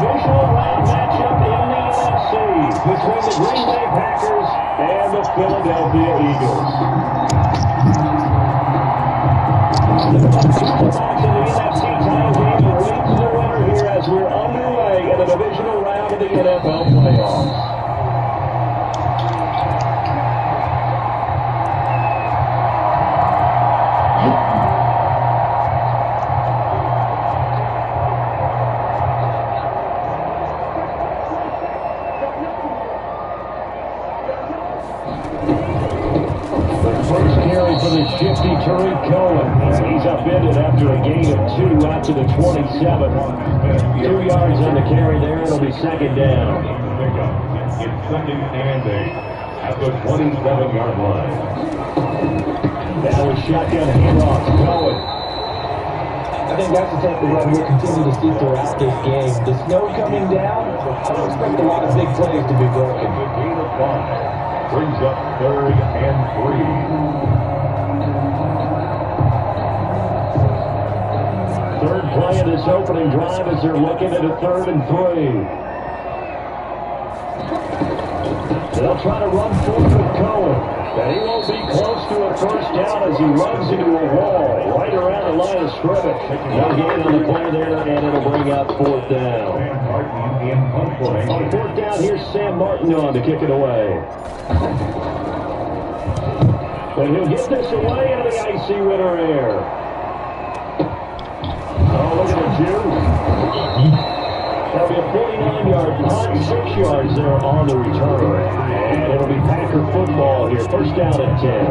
divisional round matchup in the NFC between the Green Bay Packers and the Philadelphia Eagles. The Bucs in the NFC title game and leads the winner here as we're underway in the divisional round of the NFL playoffs. For the shifty Tariq Cohen. He's upended after a gain of 2 out to the 27. 2 yards on the carry there. It'll be second down. It's second and 8 at the 27-yard line. That was shotgun handoff to Cohen. I think that's the type of run we'll continue to see throughout this game. The snow coming down, I don't expect a lot of big plays to be broken. The gain of 5 brings up third and 3. Third play of this opening drive as they're looking at a 3rd and 3. They'll try to run forward with Cohen. And he won't be close to a first down as he runs into a wall right around the line of scrimmage. No gain on the play there, and it'll bring up 4th down. On 4th down, here's Sam Martin on to kick it away. And he'll get this away into the icy winter air. Oh, look at the juice. That'll be a 49-yard punt, 6 yards there on the return. And it'll be Packer football here. First down at 10.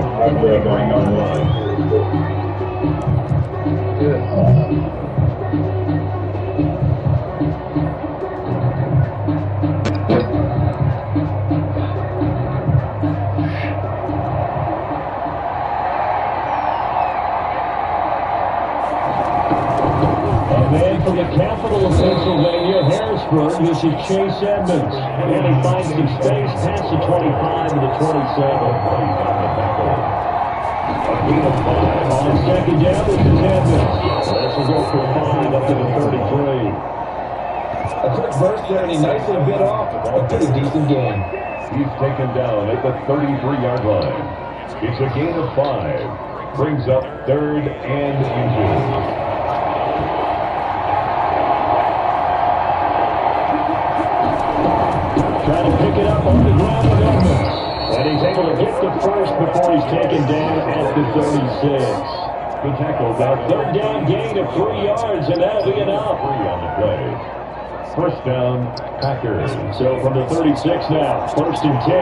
From the capital of Pennsylvania, Harrisburg, this is Chase Edmonds. And he finds some space past the 25 to the 27. On second down, this is Edmonds. This will go for 5 up to the 33. A quick burst there, and he nicely bit off a pretty decent gain. He's taken down at the 33-yard line. It's a gain of 5. Brings up 3rd and inches. Trying to pick it up on the ground with Edmonds. And he's able to get the first before he's taken down at the 36. The tackle down. 3rd down gain of 3 yards, and that'll be enough. 3 on the play. First down, Packers. So from the 36 now, 1st and 10.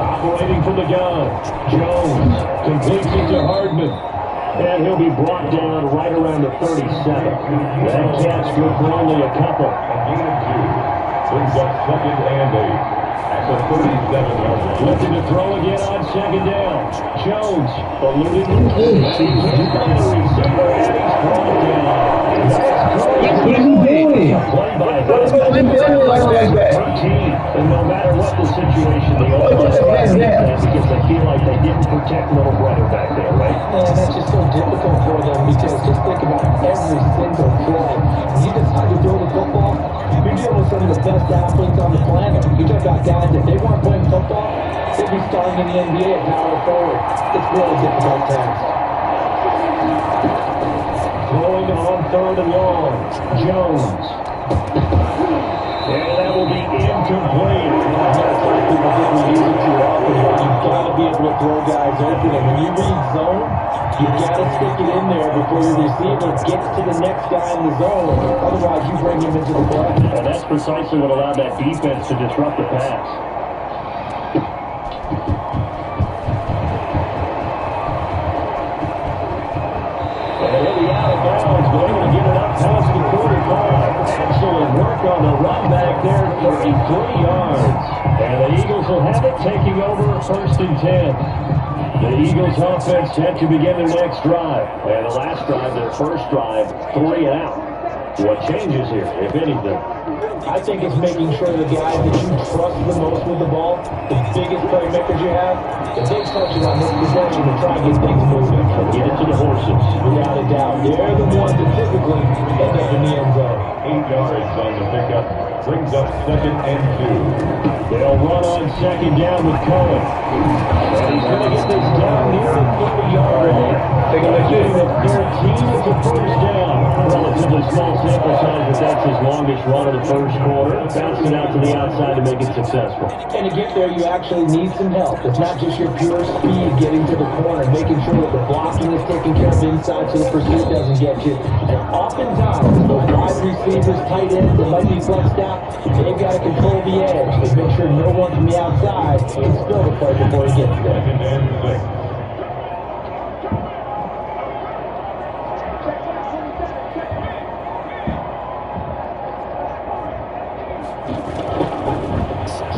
Operating from the gun, Jones completes it to Hardman. And he'll be brought down right around the 37. That catch good for only a couple. A gain of 2. Brings up 2nd and 8. At the 37-yard line. Looking to throw again on second down. Jones eluded the receiver, and he's brought down. Play by and no matter what the situation, the offense because they feel like they didn't protect little brother back there, right? Yeah, that's just so difficult for them because just think about every single play. When you decide to throw the football, you're dealing with some of the best athletes on the planet. You talk about guys that they weren't playing football, they'd be starting in the NBA at power forward. It's really difficult task. Throwing on 3rd and long. Jones. And that will be incomplete. People didn't use it too often, but you've got to be able to throw guys open. And when you read zone, you've got to stick it in there before your receiver gets to the next guy in the zone. Otherwise, you bring him into the play. And that's precisely what allowed that defense to disrupt the pass. And he'll be out of bounds, but able to get it up past the 45. Excellent work on the run back there, 33 yards. And the Eagles will have it, taking over 1st and 10. The Eagles offense set to begin their next drive. And the last drive, their first drive, 3 and out. What changes here, if anything? I think it's making sure the guys that you trust the most with the ball, the biggest playmakers you have, if they touch it on this possession to try and get things moving, get it to the horses, without a doubt. They're the ones that typically end up in the end zone. 8 yards on the pickup. Brings up 2nd and 2. They'll run on 2nd down with Cohen. And he's going to get this down near the 30-yard line. Getting the 13 is a first down. Relatively small sample size, but that's his longest run of the first quarter. Bounced it out to the outside to make it successful. And to get there, you actually need some help. It's not just your pure speed getting to the corner, making sure that the blocking is taken care of inside so the pursuit doesn't get you. And oftentimes, those wide receivers, tight ends that might be flexed out, they've got to control the edge to make sure no one from the outside can spill the play before he gets there. 2nd and 6.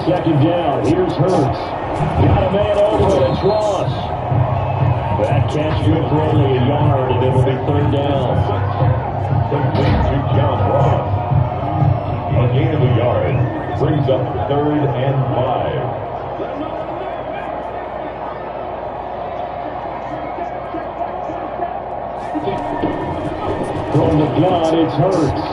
Second down, here's Hurts. Got a man over, it's Ross. That catch good for only a yard, and it'll be 3rd down. Complete to John Ross. A gain of a yard. Brings up 3rd and 5. From the gun, it's Hurts.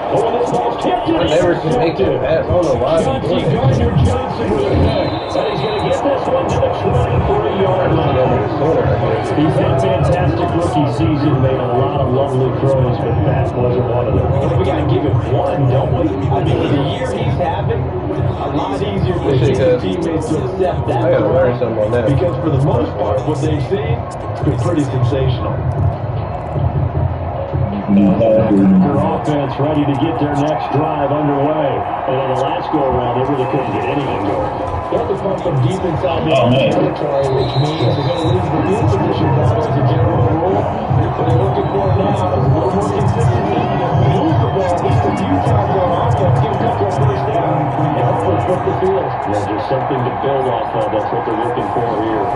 Oh, this ball's tipped in. I never can make it pass. I don't know why. Chauncey Gardner-Johnson with a pick. And he's going to get this one to the 23-yard line. He's had a fantastic rookie season, made a lot of lovely throws, but that wasn't one of them. We got to give him one, don't we? I mean, the year he's having, a lot easier for his teammates to accept that. I got to learn something on that. Because for the most part, what they've seen has been pretty sensational. Their offense ready to get their next drive underway. And on the last go-around, they really couldn't get anything going. They have to come from deep inside the territory, which means they're going to lose the field position battle as a general rule. What they're looking for now is a little more consistency. Move the ball just a few times on offense, get a couple of first down, and hopefully flip the field. Yeah, just something to build off of. That's what they're looking for here.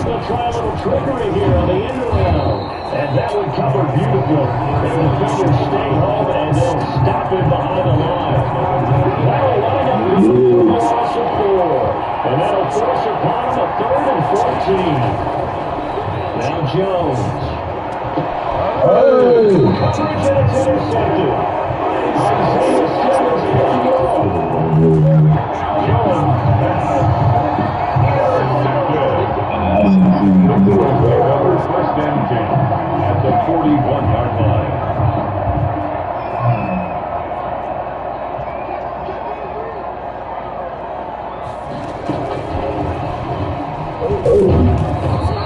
They'll try a little trickery here on the end around. And that would cover beautifully. The defenders stay home and they'll stop him behind the line. That'll line up the loss of 4. And that'll force upon him a 3rd and 14. Now Jones. Coverage and it's intercepted. Isaiah Simmons is gone. First and 10 at the 41-yard line.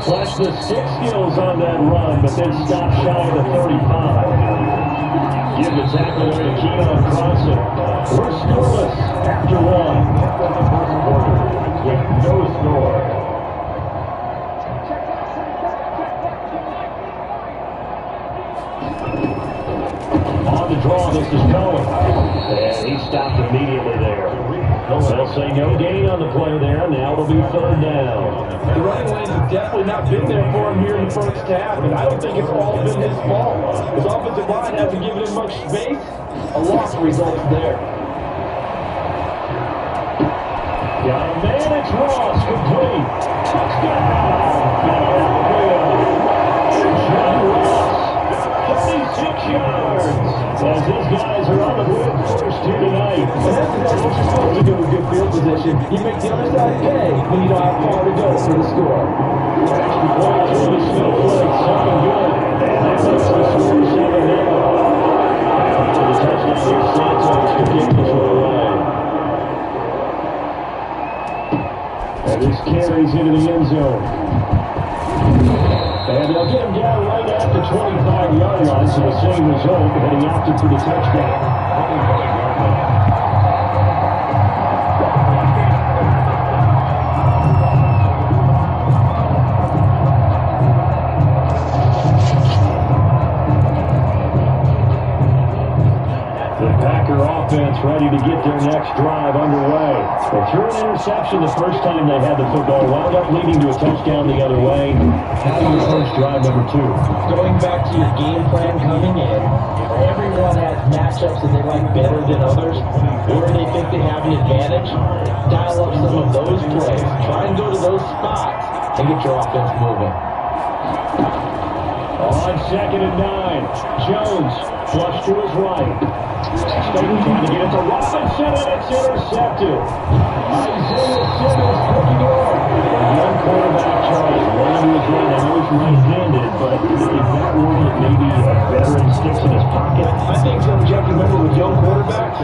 Flashed the 6 skills on that run, but then stopped shy of the 35. Give the tackle there to Keon Crossen. We're scoreless after 1. First quarter with no score. On the draw, this is Cohen. And he stopped immediately there. They'll say no gain on the play there. Now it'll be 3rd down. The running lanes have definitely not been there for him here in the first half, and I don't think it's all been his fault. His offensive line hasn't given him much space. A loss results there. Got a man, it's Ross, complete. Touchdown! John Ross, 36 yards. As these guys are on the move first here tonight. And that's what you're supposed to do with good field position. You make the other side pay when you don't have far to go for the score. Extra point through the snowflake, something good. And that makes the score 7 now. To the touchdown here, Santos can kick this one away. And this carries into the end zone. And they'll get him down right at the 25-yard line, so the same result, heading out for the touchdown. The Packer offense ready to get their next drive underway. They threw an interception the first time they had the football, wound up leading to a touchdown the other way. How do you approach drive number 2? Going back to your game plan coming in, everyone has matchups that they like better than others, or they think they have an advantage. Dial up some of those plays. Try and go to those spots and get your offense moving. On 2nd and 9, Jones flush to his right. Slayton trying to get it to Robinson, and it's intercepted. Isaiah Simmons picking off. A young quarterback, Charles, rolling to his right. I know he's right-handed, but is that rule that maybe a veteran sticks in his pocket? I think so, Jeff. Remember, with young quarterbacks,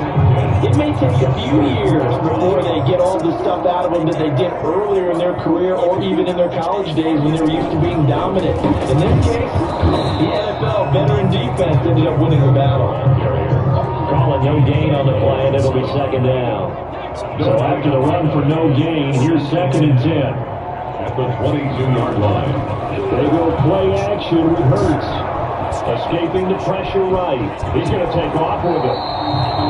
it may take a few years before they get all the stuff out of them that they did earlier in their career or even in their college days when they were used to being dominant. In this case, the NFL veteran defense ended up winning the battle. Calling no gain on the play, and it'll be 2nd down. So after the run for no gain, here's 2nd and 10. At the 22-yard line. They go play action with Hurts. Escaping the pressure right. He's going to take off with it.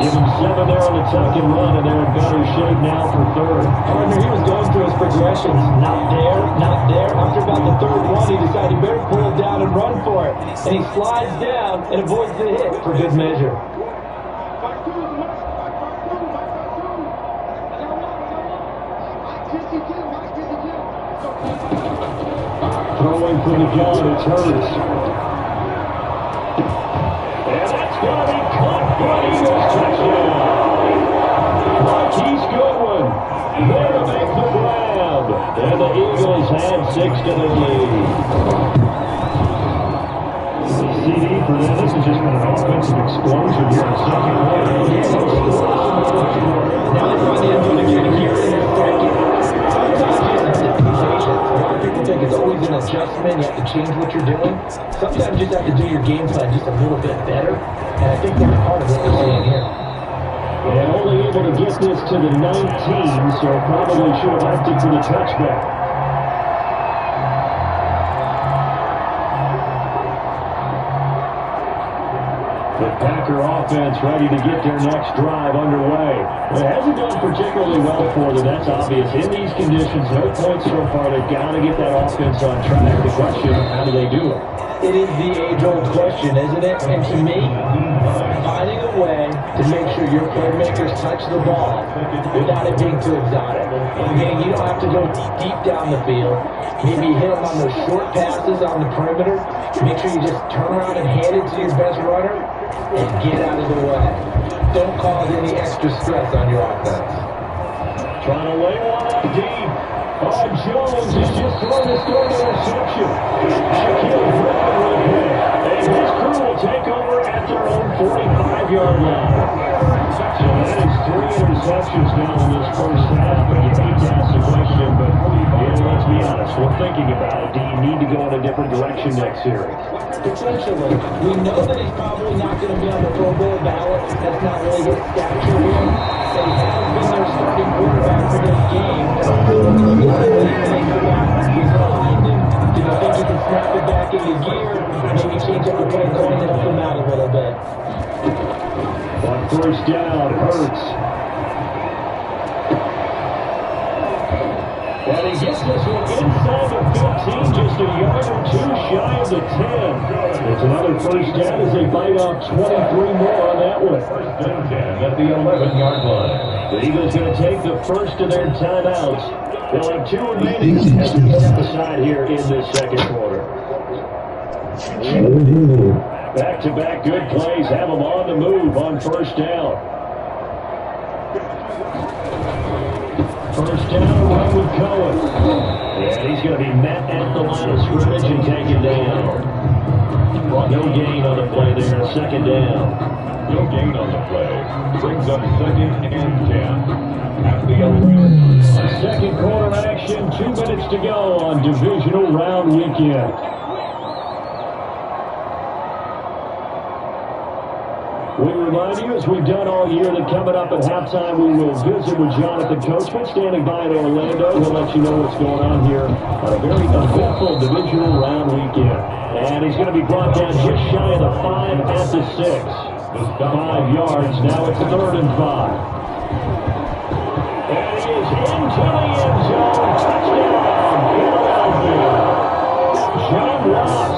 Give him 7 there on the tuck and run, and they're in better shape now for 3rd. Partner, he was going through his progressions. Not there, not there. After about the 3rd one, he decided he better pull it down and run for it. And he slides down and avoids the hit for good measure. Throwing from the gun, it's Hurts. And that's going to be caught for an Eagles touchdown. Marquise Goodwin there to make the grab. And the Eagles had 6 to the lead. CD for them. This has just been an offensive explosion here in the 2nd quarter. Now they find the end zone again here in the 2nd. People think it's always an adjustment. You have to change what you're doing. Sometimes you just have to do your game plan just a little bit better. And I think that's part of what we're seeing here. And only able to get this to the 19, so probably should have opted for the touchback. The Packer offense ready to get their next drive underway. It hasn't done particularly well for them, that's obvious. In these conditions, no points so far. They've got to get that offense on track. The question, how do they do it? It is the age-old question, isn't it? And to me, finding a way to make sure your playmakers touch the ball without it being too exotic. Meaning you don't have to go deep down the field. Maybe hit them on those short passes on the perimeter. Make sure you just turn around and hand it to your best runner and get out of the way. Don't cause any extra stress on your offense. Trying to lay one up deep. Oh, Jones is just throwing this throw interception. Shaquille Griffin with him. And his crew will take over at their own 45-yard line. So that is 3 interceptions now in this first half. And you hate to ask the question, but let's be honest. We're thinking about it. Do you need to go in a different direction next series? Potentially. We know that he's probably not going to be on the Pro Bowl ballot. That's not really his stature here. But he has been their starting quarterback for this game. He's behind him. Do you think he can snap it back into gear? Maybe change up the play going and help him out a little bit. On 1st down, Hurts. And he gets this one inside the 15, just a yard or 2 shy of the 10. It's another 1st down as they bite off 23 more on that one. 1st and 10 at the 11-yard line. The Eagles going to take the first of their timeouts. They'll have 2 remaining as we step aside here in this 2nd quarter. Back-to-back good plays have them on the move on 1st down. 1st down, run with Cohen. And he's going to be met at the line of scrimmage and taken down. No gain on the play there, 2nd down. No gain on the play. Brings up 2nd and 10. At the 11. 2nd quarter action, 2 minutes to go on divisional round weekend. We remind you, as we've done all year, that coming up at halftime, we will visit with Jonathan Coachman, standing by in Orlando. We'll let you know what's going on here on a very eventful divisional round weekend. And he's going to be brought down just shy of the 5 at the 6. 5 yards. Now it's 3rd and 5. And he is into the end zone. Touchdown, Philadelphia. John Ross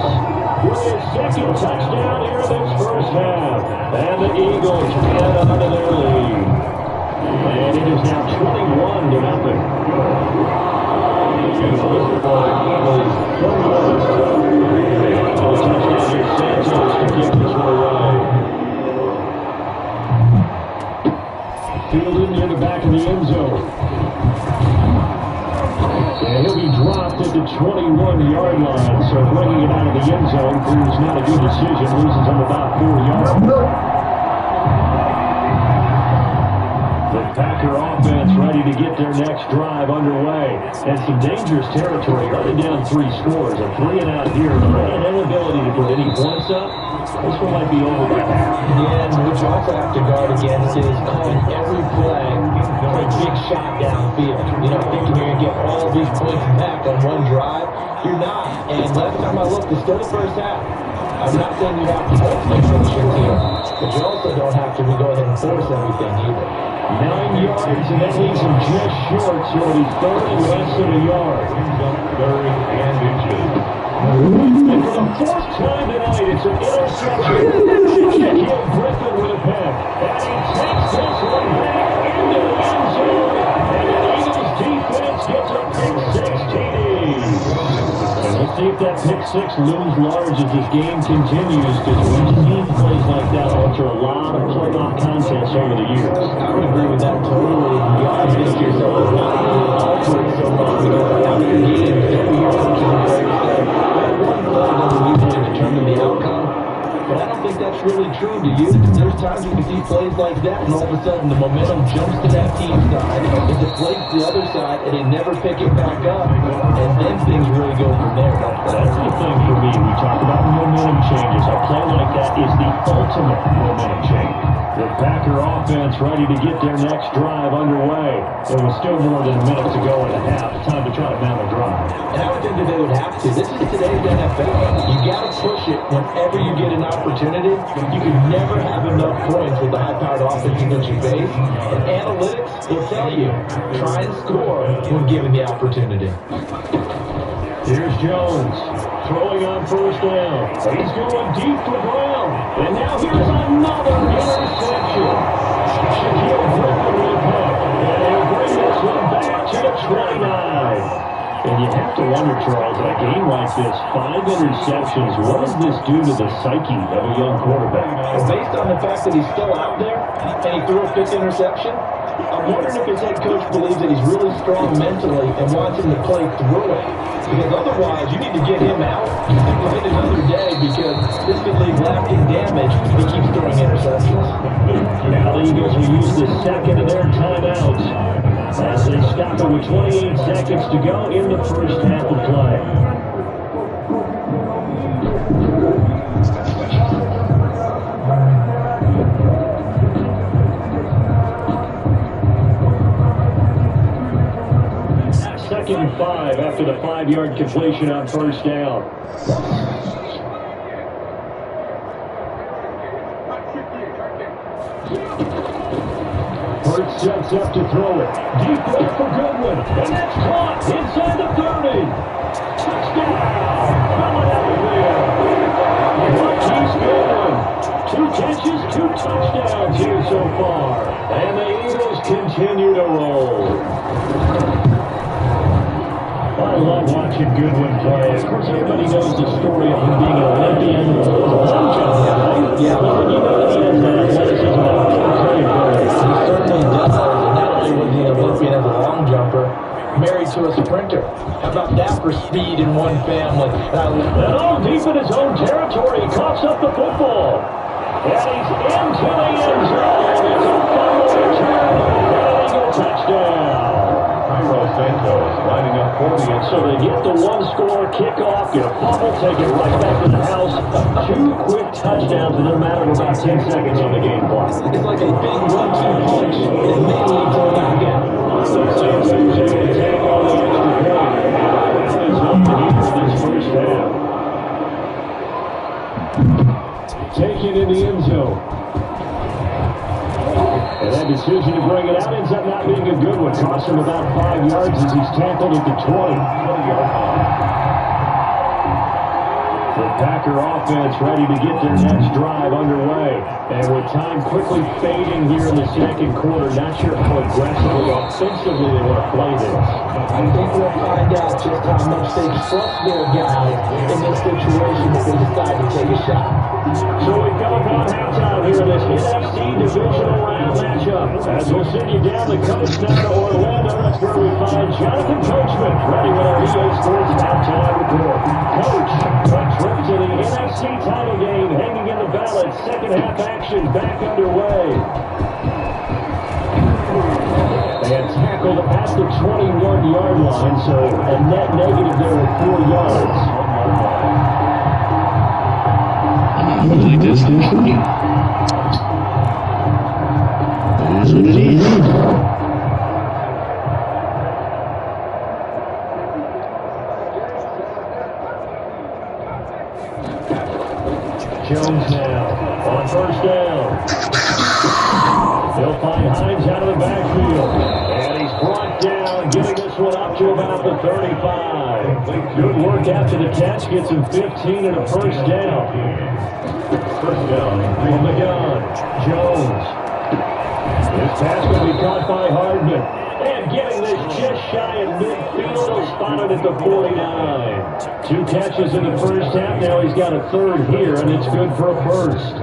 with his second touchdown here this first half. And the Eagles get onto their lead. And it is now 21-0. Fielded near the back of the end zone. And he'll be dropped at the 21-yard line. So bringing it out of the end zone proves not a good decision. Loses him about 4 yards. The Packer offense ready to get their next drive underway. And some dangerous territory, running down 3 scores. A 3-and-out here, and inability to put any points up. This one might be over by half. Yeah, and what you also have to guard against is calling every play for a big shot downfield. You know, thinking you're going to get all these points back on one drive. You're not. And last time I looked, it's still the first half. I'm not saying you have to ultimately finish your team, but you also don't have to go ahead and force everything either. 9 yards, and that leaves him just short, so it'll be 3rd and less than a yard. 3rd and inches. And for the 4th time tonight, it's an interception. Shaquille Griffin with a pick. And he takes this one back into the end zone. And the Eagles defense gets a pick 6 TD. And let's see if that pick 6 looms large as this game continues, because we've seen plays like that alter a lot of playoff contests over the years. I would agree with that totally. You guys missed yourself with not really altering so much because after the game, every year coaches and players say, one play doesn't usually determine the outcome. But I don't think that's really true to you. There's times you can see plays like that, and all of a sudden the momentum jumps to that team's side. It deflates the other side, and they never pick it back up. And then things really go from there. That's the thing for me. We talk about momentum changes. A play like that is the ultimate momentum change. The Packer offense ready to get their next drive underway. There was still more than a minute to go in the half. Time to try to mount a drive. And I would think that they would have to. This is today's NFL. You got to push it whenever you get an opportunity. You can never have enough points with the high-powered offense that you face. And analytics will tell you, try and score when given the opportunity. Here's Jones, throwing on 1st down. He's going deep for Brown. And now here's another interception. Shaquille Griffin with a pick. And they'll bring this one back to the 29. And you have to wonder, Charles, in a game like this, 5 interceptions, what does this do to the psyche of a young quarterback? And based on the fact that he's still out there and he threw a 5th interception, I'm wondering if his head coach believes that he's really strong mentally and wants him to play through it. Because otherwise, you need to get him out and play another day because this could leave lasting damage if he keeps throwing interceptions. Now the Eagles will use the second of their timeouts as they stop it with 28 seconds to go in the first half of play. Second and 5 after the 5-yard completion on 1st down. Hurts sets up to throw it. Deep left for Goodwin. And that's caught inside the 30. Touchdown, Philadelphia. Marquise Goodwin. 2 catches, 2 touchdowns here so far. And the Eagles continue to roll. I love watching Goodwin play. Of course, everybody knows the story of him being an Olympian. Yeah, but you know that he has that athleticism that he certainly does. And not only was he an Olympian as a long jumper, married to a sprinter. How about that for speed in one family? And all deep in his own territory, he coughs up the football. And he's into the end zone. It's a fumble return. And Eagle touchdown. Cairo Santos lining up for the end. So they get the 1-score kickoff, get a fumble, take it right back to the house. 2 quick touchdowns in a matter of about 10 seconds on the game clock. It's like a big 1-2 punch that may lead to a knockout. So Santos able to take all the extra point. That is all they need for this first half. Taken in the end zone. And That decision to bring it out ends up not being a good one. Costs him about 5 yards as he's tackled at the 20-yard line. The Packer offense ready to get their next drive underway. And with time quickly fading here in the second quarter, not sure how aggressively, offensively they want to play this. I think we'll find out just how much they trust their guys in this situation if they decide to take a shot. So we come upon halftime here in this NFC divisional round matchup. As we'll send you down the coast now to Orlando, that's where we find Jonathan Coachman ready with our EA Sports halftime report. Coach, a trip to the NFC title game hanging in the balance. Second half action back underway. And tackled at the 21-yard line, so a net negative there at 4 yards. Really distant for me. That is what it is. Jones now on first down. He'll find Hines out of the backfield. And he's brought down, getting this one up to about the 35. Good work after the catch. Gets him 15 and a first down. First down from the gun. Jones. This pass will be caught by Hardman. And getting this just shy of midfield. He'll spot it at the 49. 2 catches in the first half. Now he's got a third here, and it's good for a first.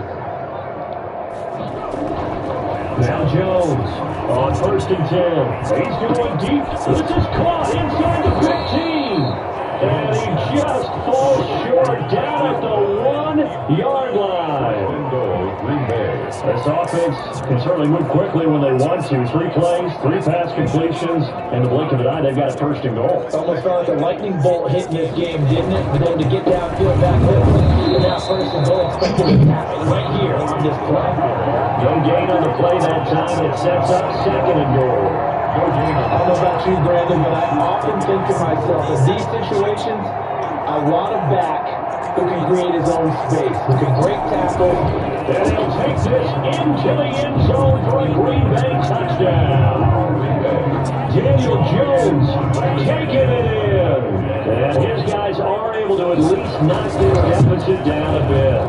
Now Jones on first and 10. He's going deep. This is caught inside the 15. And he just falls short down at the 1-yard line. This offense can certainly move quickly when they want to. 3 plays, 3 pass completions, and the blink of an eye, they've got a first and goal. Almost felt like a lightning bolt hitting this game, didn't it? But then to get downfield back quickly, and now first and goal expected to happen right here on this play. No gain on the play that time. It sets up second and goal. I don't know about you, Brandon, but I often think to myself, in these situations, I want a back who can create his own space, who can break tackles. And he'll take this into the end zone for a Green Bay touchdown. Daniel Jones taking it in. And his guys are able to at least knock this deficit down a bit.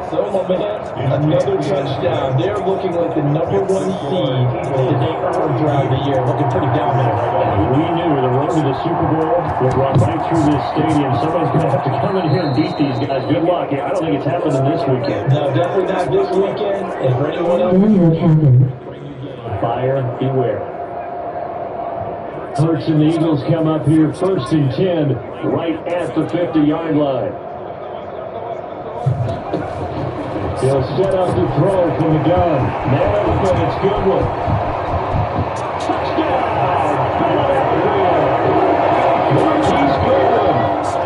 So, my man, another touchdown. They're looking like the number 1 seed in the earned round of the year. Looking pretty dominant right now. We knew the road to the Super Bowl would run right through this stadium. Somebody's going to have to come in here and beat these guys. Good luck. I don't think it's happening this weekend. No, definitely not this weekend. And for anyone else, buyer beware. Hurts and the Eagles come up here first and 10 right at the 50-yard line. He'll set up the throw from the gun. Now open, it's Goodwin. Touchdown! Philadelphia! Marquise Goodwin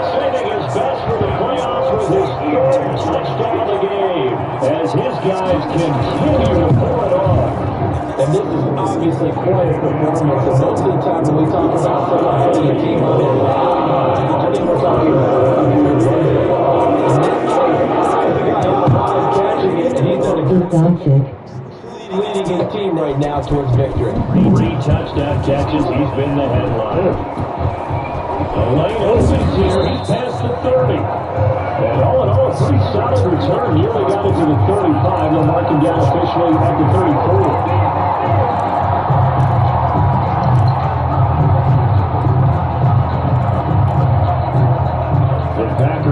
saving his best for the playoffs with his 3rd touchdown of the game as his guys continue to pull it off. and this is obviously quite a performance. And most of the time when we talk about someone putting a team on their I think we're talking about catching it, and he's done a good job leading his team right now towards victory. 3 touchdown catches. He's been the headline. The lane opens here. He's past the 30. And all in all, a pretty solid return. Nearly got it to the 35. They'll mark him down officially at the 34.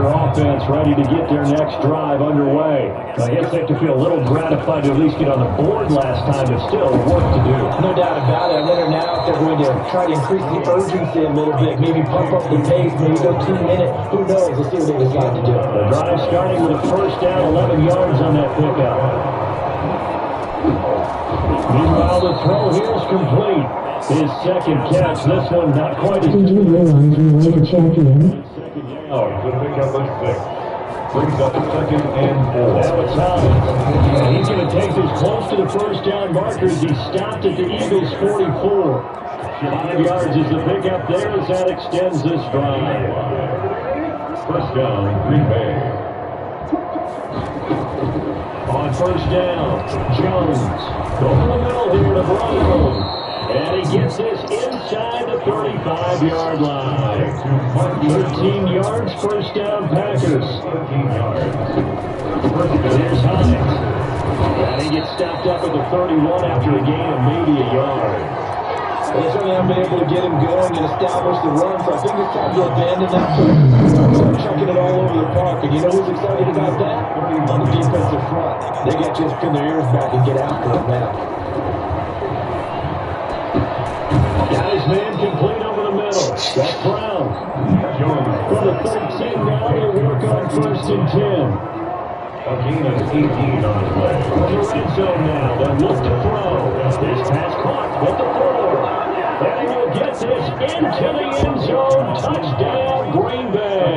Offense ready to get their next drive underway. I guess they have to feel a little gratified to at least get on the board last time, but still work to do. No doubt about it. I wonder now if they're going to try to increase the urgency a little bit, maybe pump up the pace, maybe go 2 minutes. Who knows? We'll see what they decide to do. The drive starting with a first down, 11 yards on that pickup. Meanwhile, the throw here is complete. His second catch, this one not quite as... Did you realize you were the champion? Oh, he's going to pick up a 6. Brings up a 2nd and 4. Now it's Hines. He's going to take this close to the first down marker as he stopped at the Eagles' 44. 5 yards is the pickup there as that extends this drive. First down, Green Bay. On first down, Jones over the middle here to Brown. And he gets this inside the 35-yard line. 13 yards, first down, Packers. 13 yards. Here's Hines. And he gets stopped up at the 31 after a gain of maybe a yard. They certainly haven't been able to get him going and establish the run, so I think it's time to abandon that play. Start chucking it all over the park. And you know who's excited about that? On the defensive front. They got to just pin their ears back and get after him now. Got his man complete over the middle. That's Brown. From the 13 now, they'll work on first and 10. A gain of 18 on the play. From the red zone now, they'll look to throw. This pass caught with the 4. And he will get this into the end zone. Touchdown, Green Bay.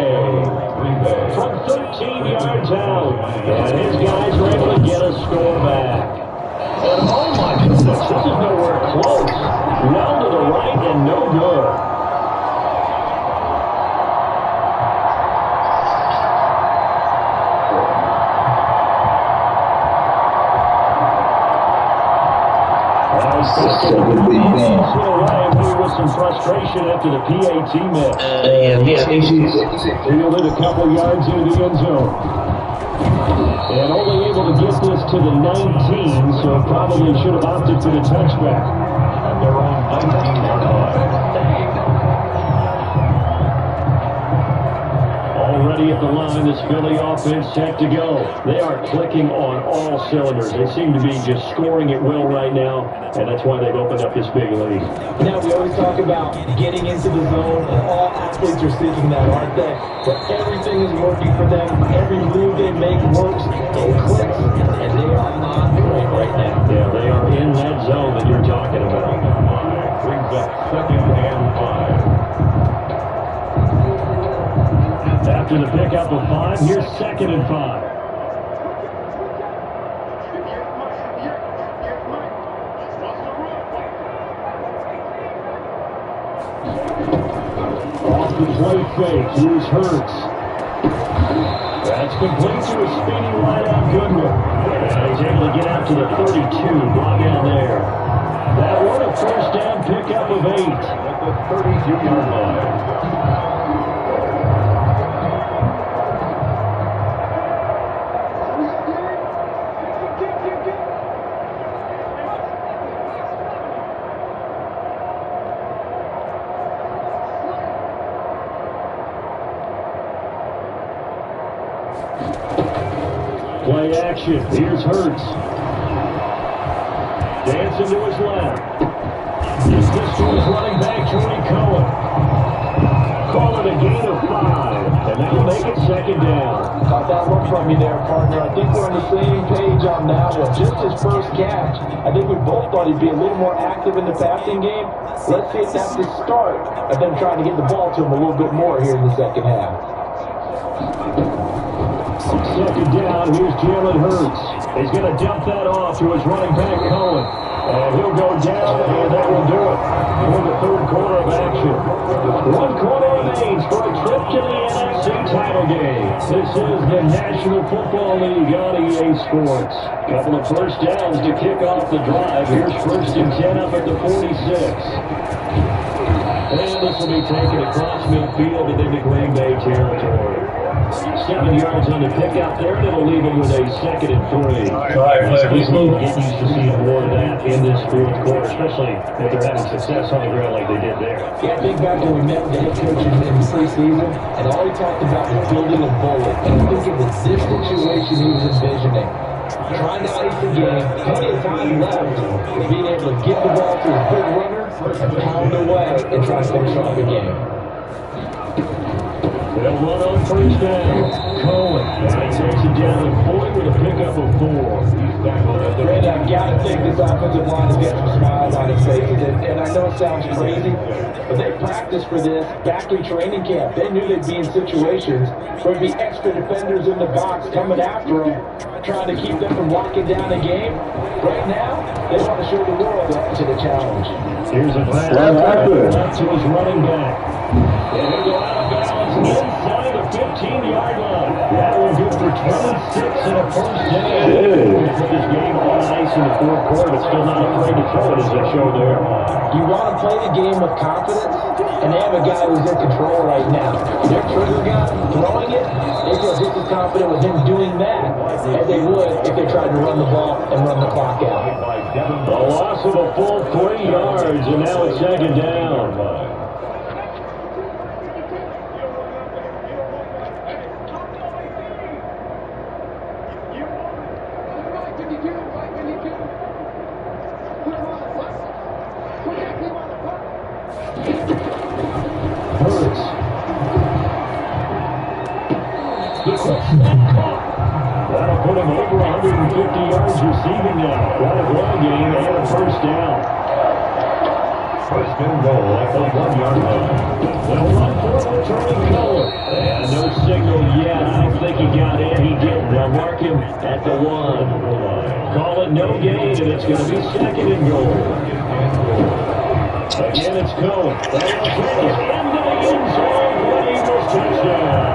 From 13 yards out. And his guys are able to get a score back. And oh my goodness, this is nowhere close. Well to the right and no good. With some frustration after the PAT miss. Fielded a couple yards into the end zone. And only able to get this to the 19, so probably should have opted for the touchback. At their own 19-yard line. Already at the line, this Philly offense set to go. They are clicking on all cylinders. They seem to be just scoring at will right now, and that's why they've opened up this big lead. Now, we always talk about getting into the zone, and all athletes are seeking that, aren't they? But everything is working for them. Every move they make works. It clicks, and they are on point right now. Yeah, they are in that zone that you're talking about. Brings up 2nd and 5. After the pickup of 5, here's 2nd and 5. Off the play fake, here's Hurts. That's complete to a speedy wideout Goodwin. And he's able to get out to the 32, brought down there. That one a first down pickup of 8. At the 32-yard line. Play action. Here's Hurts. Dancing to his left. Gives this to his running back, Jordy Cohen. Call it a gain of 5. And that'll make it 2nd down. Caught that one from you there, partner. I think we're on the same page on that one. Just his first catch. I think we both thought he'd be a little more active in the passing game. Let's see if that's the start of them trying to get the ball to him a little bit more here in the second half. 2nd down, here's Jalen Hurts. He's going to dump that off to his running back, Cohen. And he'll go down, and that will do it for the 3rd quarter of action. 1 quarter remains for a trip to the NFC title game. This is the National Football League on EA Sports. Couple of first downs to kick off the drive. Here's 1st and 10 up at the 46. And this will be taken across midfield and into Green Bay territory. 7 yards on the pickup there, and it'll leave him with a 2nd and 3. We need to get used to seeing more of that in this 4th quarter, especially if they're having success on the ground like they did there. Yeah, I think back when we met with the head coach in the preseason, and all he talked about was building a bullet. And I think it was this situation he was envisioning. Trying to ice the game, plenty of time left, but being able to get the ball to his big runner and pound away and try to finish off the game. They'll run on first down. Cohen. And he takes it down to 40 with a pickup of 4. And I've got to think this offensive line has got some smiles on its faces. And I know it sounds crazy, but they practiced for this back in training camp. They knew they'd be in situations where there'd be extra defenders in the box coming after them, trying to keep them from locking down a game. Right now, they want to show the world they're up to the challenge. Here's a pass to his running back. And he'll go out of bounds inside the 15-yard line. That will good for 26 and a first down. They put this game on ice in the fourth quarter, but still not afraid to throw it as they showed there. You want to play the game with confidence, and they have a guy who's in control right now. Their trigger guy throwing it, they feel just as confident with him doing that as they would if they tried to run the ball and run the clock out. A loss of a full 3 yards, and now it's second down. That'll put him over 150 yards receiving now. Got a run game and a first down. First and goal at the 1-yard line. They'll run for it, returning Cohen. And no signal yet. I think he got in. He didn't. They'll mark him at the 1. Call it no gain, and it's going to be second and goal. Again, it's Cohen. That'll throw it into the end zone. The Eagles touchdown.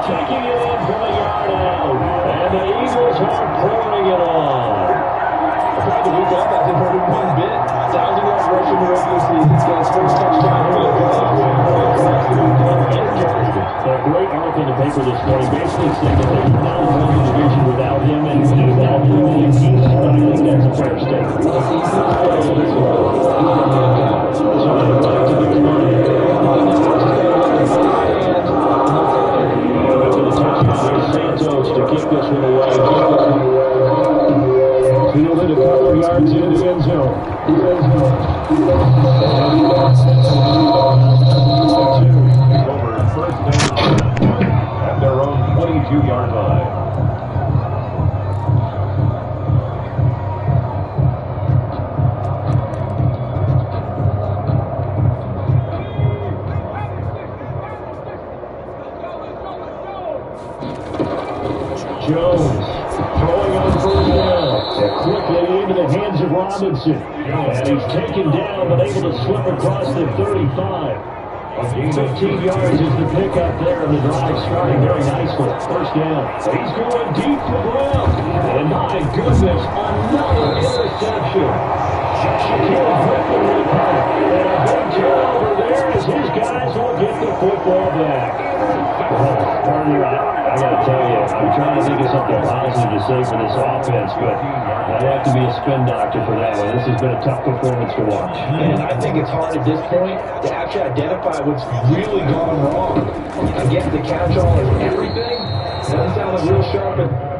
Taking it in from a yard out. And the Eagles are pouring it on. The week off hasn't hurt him one bit. 1,000-yard rush in the regular season. He's got his first touchdown here. A great article in the paper this morning basically said that they would not have won the division without him, and that really is easy, but I think that's a fair statement. So they're back to the line. Santos to kick this one away. Fielded a couple of yards into the end zone. Over first down at their own 22-yard line. Jones throwing on first down. Quickly into the hands of Robinson. And he's taken down, but able to slip across the 35. 15 yards is the pickup there, and the drive starting very nicely. First down. He's going deep for Brown. And my goodness, another interception. Shaquille Griffin with a punt. And a big turnover there as his guys will get the football back. Partner, I got to tell you, I'm trying to think of something positive to say for this offense, but I'd have to be a spin doctor for that one. This has been a tough performance to watch. And I think it's hard at this point to actually identify what's really gone wrong. I guess the catch-all is everything. Doesn't sound like real sharp.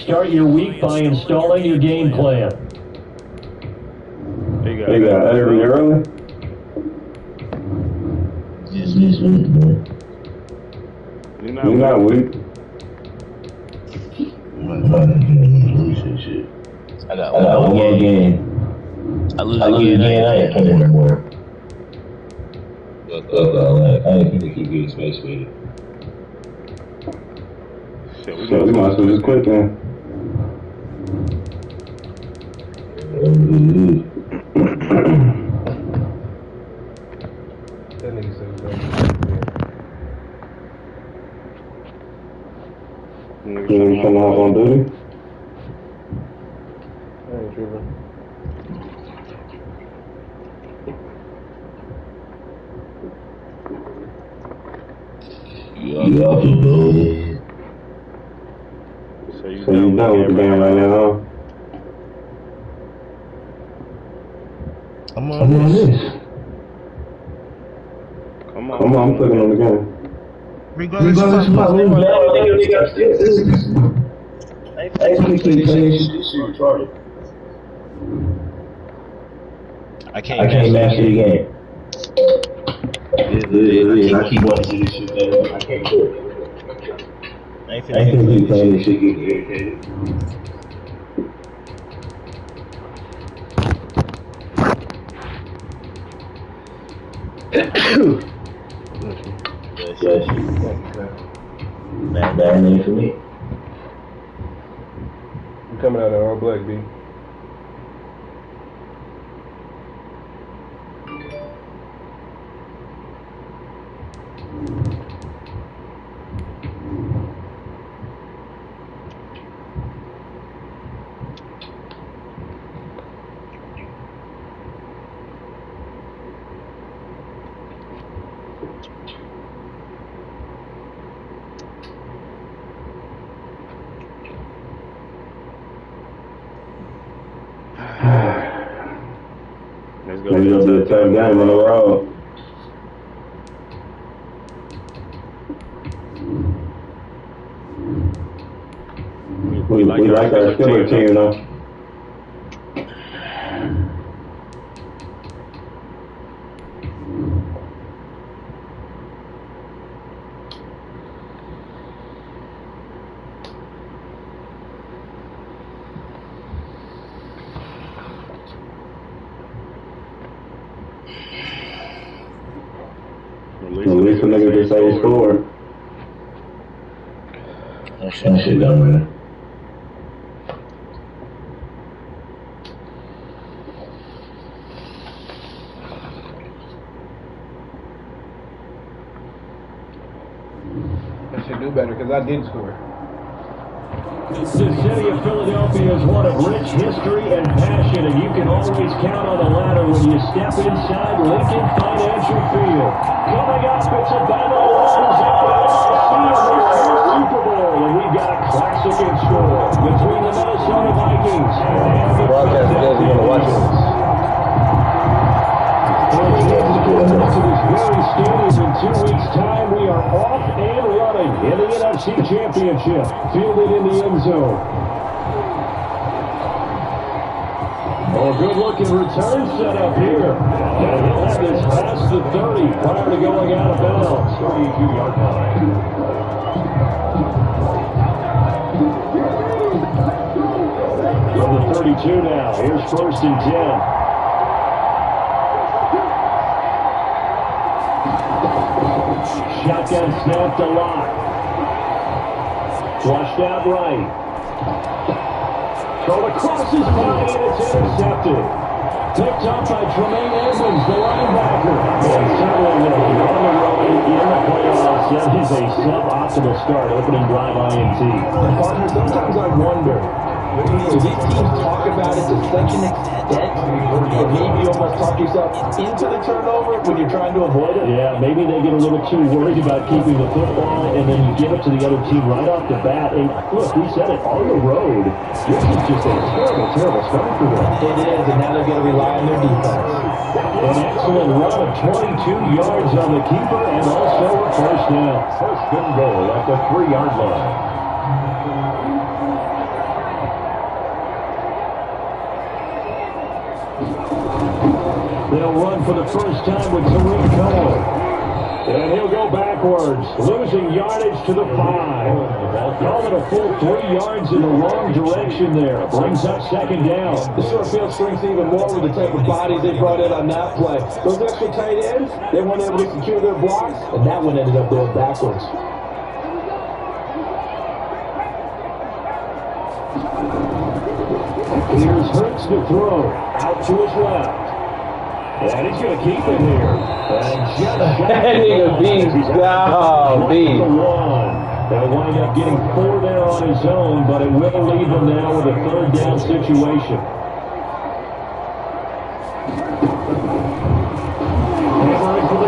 Start your week by installing your game plan. They got every early. Just this week, man. You're not weak. Shit. I got one more game. I lose again, I ain't playing no more. I ain't gonna keep getting space with it. So we might as well just quit then. That nigga said you come off on duty? I ain't tripping. You off the boat. So you done with the game right now, huh? I'm on this. Come on, I'm clicking on the game. Regardless of my I can't master the game. I keep wanting to do this shit better. I can't do it. I ain't finna be playing this shit, get irritated. Yes. Bad name for me. You coming out of all black, B? Let's go be a tough game on the road. We like our Steelers team, though. At least the nigga just say he scored. That shit done, man. I should do better because I did score. The city of Philadelphia is one of rich history and passion, and you can always count on the ladder when you step inside Lincoln Financial Field. Coming up, it's a battle of the Super Bowl, and we've got a classic in store between the Minnesota Vikings and the Broadcast doesn't want to watch it. to this very stadium in 2 weeks' time. We are off and running in the NFC Championship, fielded in the end zone. Oh, good-looking return set up here. And he'll have this past the 30 prior to going out of bounds. 32-yard line. From the 32 now, here's 1st and 10. Shotgun snapped a lot. Flushed out right. Thrown across his body and it's intercepted. Picked up by Tremaine Edmonds, the linebacker. And certainly on the road in the playoffs, that is a suboptimal start, opening drive INT. Partner, sometimes I wonder, do these teams talk about it to such an extent that maybe you almost talk yourself into the turnover when you're trying to avoid it? Yeah, maybe they get a little too worried about keeping the football, and then you give it to the other team right off the bat. And look, we said it, on the road, this is just a terrible, terrible start for them. It is, and now they're going to rely on their defense. An excellent run of 22 yards on the keeper, and also a first down. First and goal at the 3-yard line. They'll run for the first time with Tariq Cohen. And he'll go backwards, losing yardage to the 5. Call it a full 3 yards in the wrong direction there. Brings up 2nd down. The short field strengths even more with the type of bodies they brought in on that play. Those extra tight ends, they weren't able to secure their blocks, and that one ended up going backwards. Here's Hurts to throw. Out to his left. And he's going to keep it here. And just That nigga beats down, B. They'll wind up getting 4 there on his own, but it will leave him now with a 3rd down situation.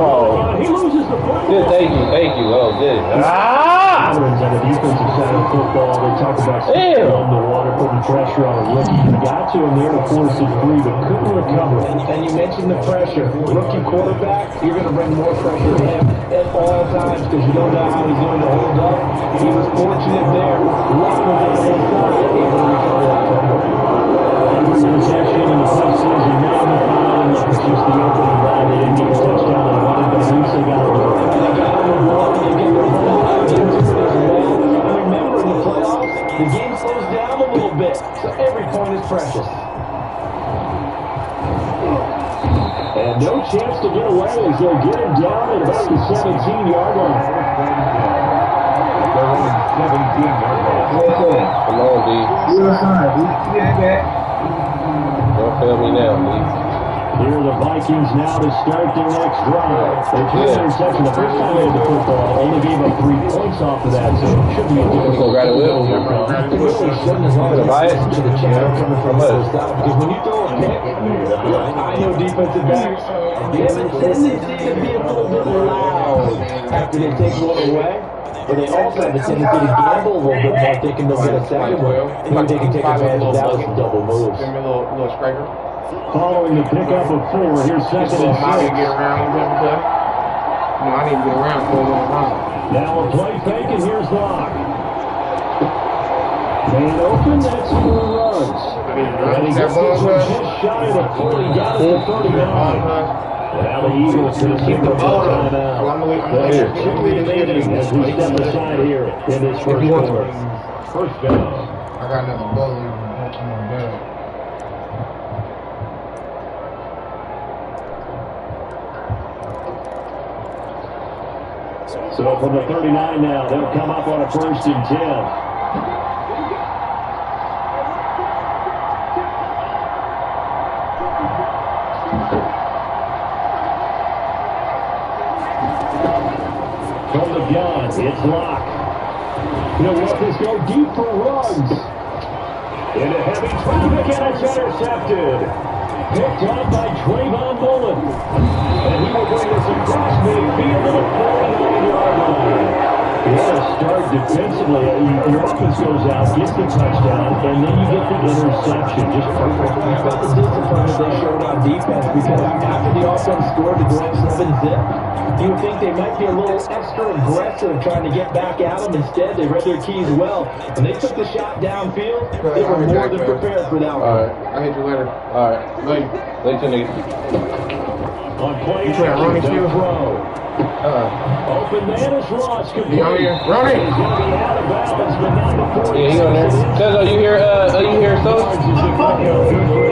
Oh. He loses the football. Good, thank you. Oh, good. Ah! veterans on the defensive side of football, they talk about stepping on the water, putting pressure on a rookie. He got to him there to force it free, but couldn't recover. And you mentioned the pressure. Rookie quarterback, you're going to bring more pressure to him at all times because you don't know how he's going to hold up. He was fortunate there. Luck was on his side. Able to recover that fumble. Possession in the postseason, now in the final. It's just the opening drive. They didn't get a touchdown on one, but at least they got a win. They got him the ball, and they get their ball into it as well. And remember, in the playoffs, the game slows down a little bit, so every point is precious. And no chance to get away as they'll get him down at about the 17-yard line. They're running 17-yard line. Come on, D. Don't fail me now, D. Here are the Vikings now to start their next drive. They took an interception the first time they had the football. Only gave up 3 points off of that, so it should be a difficult Grab it with. It really shouldn't as long as Buy it. to the channel coming from the first down. Because when you throw a pick, I know defensive backs, they have a tendency to be a little bit loud after they take one away. But they also have a tendency to gamble a little bit more, thinking they'll get a second one. Maybe they can take advantage of that with some double moves. Give me a little scraper. Following the pickup of 4, here's second and 6. I need to get around a little bit. No, I need to get around for a little while. Now a play fake, and here's Locke. Man open, that's who runs. And he gets this one just shy of the 40, down to the 39. Now the Eagles going to keep the ball timeout. They're 2 remaining as we step aside here in this first quarter. First down. I got another bully on my bed. So from the 39 now, they'll come up on a 1st and 10. From the gun, it's Locke. He'll let this go deep for Ruggs. Into heavy traffic, and it's intercepted. Picked up by Trayvon Mullen. And he will bring us across midfield to the 49-yard line. What a start defensively. Your offense goes out, gets the touchdown, and then you get the interception. Just perfect. How about the discipline that they showed on defense? Because after the offense scored to go up 7-zip, you would think they might be a little extra aggressive trying to get back at them. Instead, they read their keys well. When they took the shot downfield, they were more than prepared for that one. All right. I'll hit you later. All right. Later, nigga. On play You trying to run action, these they'll throw. Open man is Ross. Complete. He on here? Running! He's going to be out of bounds, but not before Yeah, he on there. Cuz, are you here, so?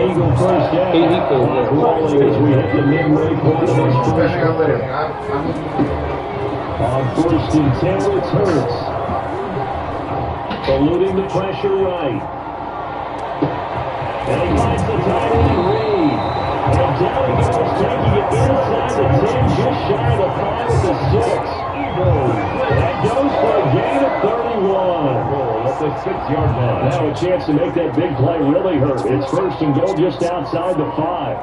Eagle first down. He cool, yeah. Rolling as we hit the midway point of this I'll first hit you later. on 1st and 10, it's Hurts. Eluding the pressure right. And he finds the tight end Reed. And down he goes, taking it inside the 10, just shy of the 5 at the 6. That goes for a gain of 31. At the 6-yard line. Now a chance to make that big play really hurt. It's 1st and goal just outside the 5.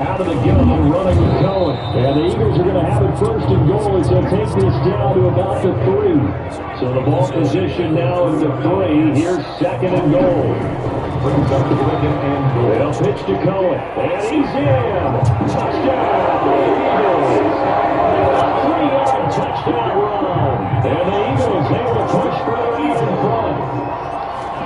Out of the gun, running with Cohen. And the Eagles are going to have it 1st and goal as they'll take this down to about the 3. So the ball position now is the 3. Here's 2nd and goal. Brings up the 2nd and goal. They'll pitch to Cohen. And he's in. Touchdown, Eagles. A 3-yard touchdown run. And the Eagles able to push further out in front.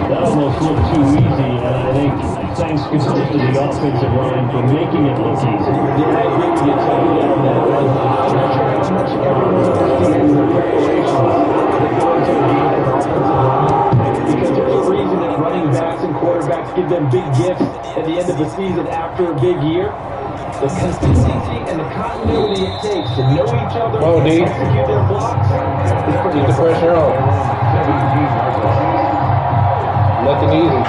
That almost looked too easy, and I think thanks to the offensive line for making it look easy. Yeah, I agree with you totally on that one. I'm not sure how much everyone understands the preparations that go into a game of offensive line. Because there's a reason that running backs and quarterbacks give them big gifts at the end of the season after a big year. The consistency and the continuity it takes to know each other and execute their blocks is pretty Keep the pressure on. 17-yard line. Nothing easy.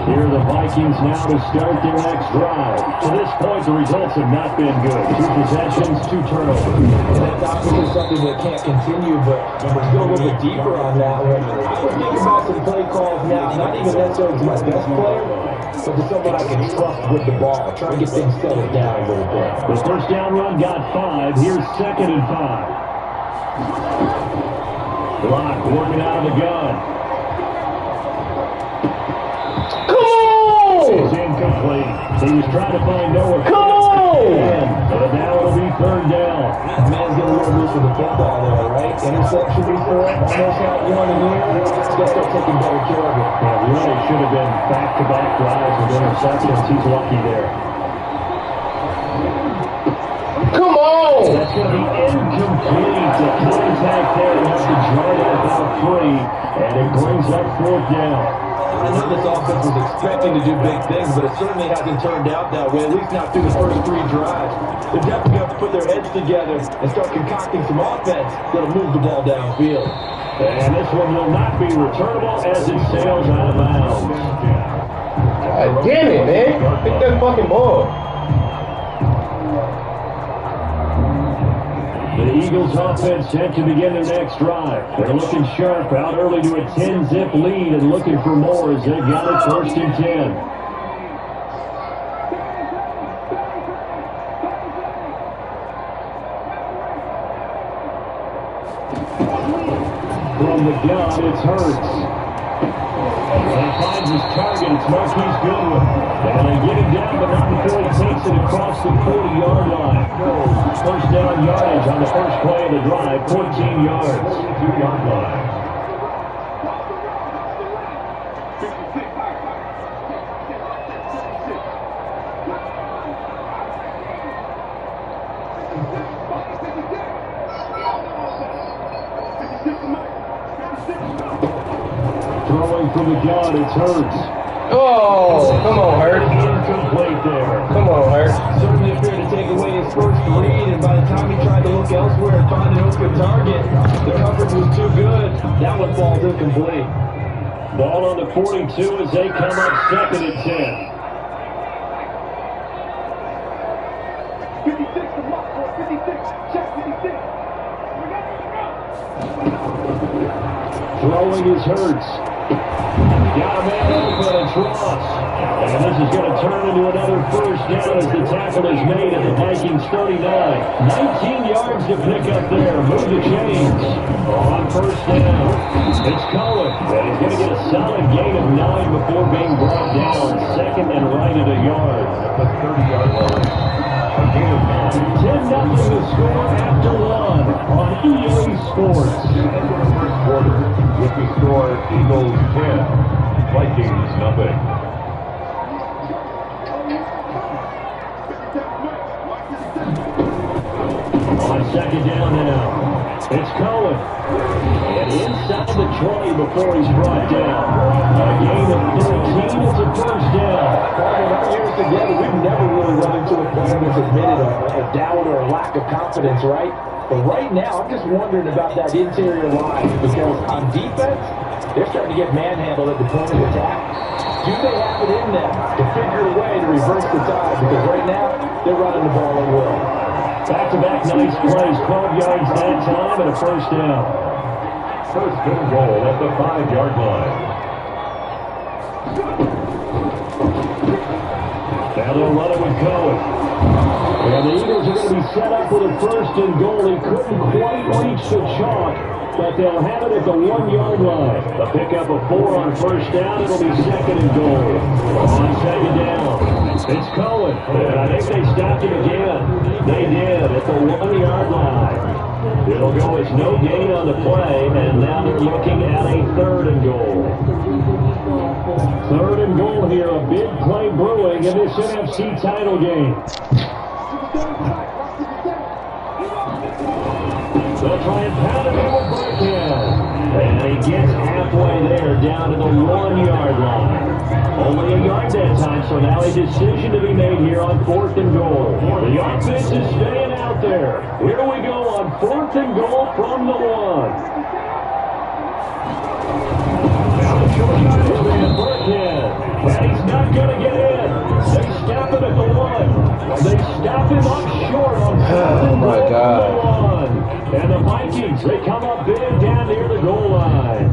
Here are the Vikings Vikings now to start their next drive. To this point, the results have not been good. 2 possessions, 2 turnovers. That's obviously something that can't continue, but we're still a little bit deeper on that one. I would think about some play calls now, not even necessarily to my best player, but to someone I can trust with the ball. Try to get things settled down a little bit. The first down run got 5. Here's 2nd and 5. Block working out of the gun. Is incomplete. He was trying to find nowhere. Come on! But now it'll be 3rd down. Man's getting a little loose with the football there, right? Interception before, almost had one in here. He's got to start taking better care of it. Yeah, really should have been back-to-back drives with interceptions. He's lucky there. Come on! That's going to be incomplete. The contact there has to drive it about 3, and it brings up 4th down. I know this offense was expecting to do big things, but it certainly hasn't turned out that way, at least not through the first 3 drives. They definitely have to put their heads together and start concocting some offense that'll move the ball downfield. And this one will not be returnable as it sails out of bounds. God damn it, man. Pick that fucking ball. The Eagles offense set to begin their next drive. They're looking sharp, out early to a 10-zip lead and looking for more as they've got it 1st and 10. From the gun, it's Hurts. And finds his target. It's Marquise Goodwin. And they get him down, but not before he takes it across the 40-yard line. First down yardage on the first play of the drive, 14 yards. 2-yard line. Throwing from the gun, it's Hurts. Oh, come on, Hurts. Incomplete there. Come on, Hurts. Certainly appeared to take away his first read, and by the time he tried to look elsewhere and find an open target, the coverage was too good. That one falls incomplete. Ball on the 42 as they come up 2nd and 10. 56 to lock for 56. Check 56. Throwing is Hurts. Got a man open, it's Ross. And this is going to turn into another first down as the tackle is made at the Vikings 39. 19 yards to pick up there. Move the chains. On first down, it's Cohen. And he's going to get a solid gain of 9 before being brought down. 2nd and right at a yard. At the 30-yard line. A gain of 9. 10-0 to score after 1 on EA Sports. End of the first quarter. With the score, Eagles 10. Vikings nothing. On 2nd down now, it's Cohen. And inside the 20 before he's brought down. A gain of 13, it's a first down. Our years together, we've never really run into a player that's admitted a doubt or a lack of confidence, right? But right now, I'm just wondering about that interior line because on defense, they're starting to get manhandled at the point of attack. Do they have it in them to figure a way to reverse the tide? Because right now, they're running the ball at will. Back-to-back nice plays, 12 yards that time and a first down. First and goal at the 5-yard line. Now they'll run it with Cohen. And the Eagles are going to be set up with a first and goal. He couldn't quite reach the chalk, but they'll have it at the 1-yard line. A pickup of 4 on first down. It'll be 2nd and goal. On 2nd down, it's Cohen. And I think they stopped him again. They did at the 1-yard line. It'll go as no gain on the play, and now they're looking at a 3rd and goal. 3rd and goal here. A big play brewing in this NFC title game. They'll try and pound it in with Burkhead. And he gets halfway there, down to the 1-yard line. Only a yard that time, so now a decision to be made here on 4th and goal. The offense is staying out there. Here we go on 4th and goal from the 1. Now the short yardage man, Burkhead. And he's not going to get in. They stop him at the 1. They stop him up short on Oh, my God. And the Vikings, they come up big down near the goal line.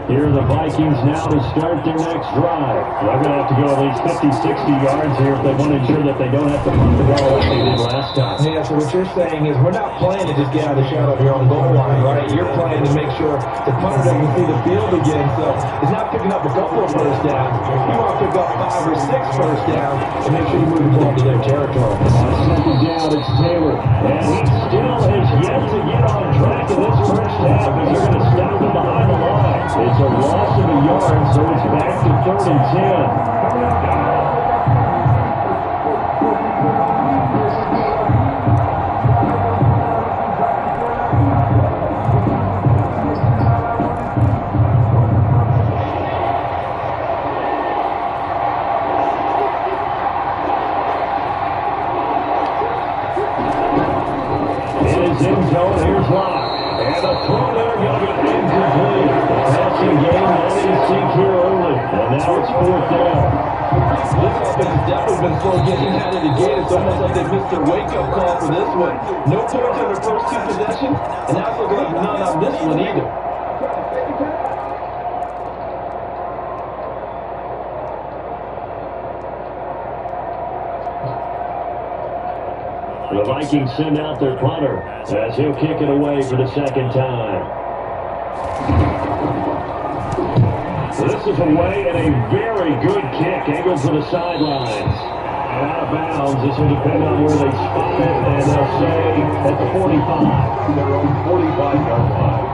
Here are the Vikings now to start their next drive. They're going to have to go at least 50, 60 yards here if they want to ensure that they don't have to punt the ball like they did last time. Yeah, so what you're saying is we're not playing to just get out of the shadow of your own goal line, right? You're playing to make sure the punter doesn't see the field again. So it's not picking up a couple of first downs. You want to pick up 5 or 6 first downs and make sure you move the ball to their territory. On second down, it's Taylor. And he still has yet to get on track in this first half as they're going to stop him behind the line. It's a loss of a yard, so it's back to 3rd and 10. End zone, here's Locke. And the throw there going to get incomplete. Passing game on instinct here early. And now it's 4th down. This offense has definitely been slow getting out of the gate. It's almost like they missed their wake-up call for this one. No points on their first 2 possessions, and now it's looking like none on this one either. The Vikings send out their punter as he'll kick it away for the second time. This is away and a very good kick, angled for the sidelines. And out of bounds, this will depend on where they spot it, and they'll say at the 45. Their own 45-yard line.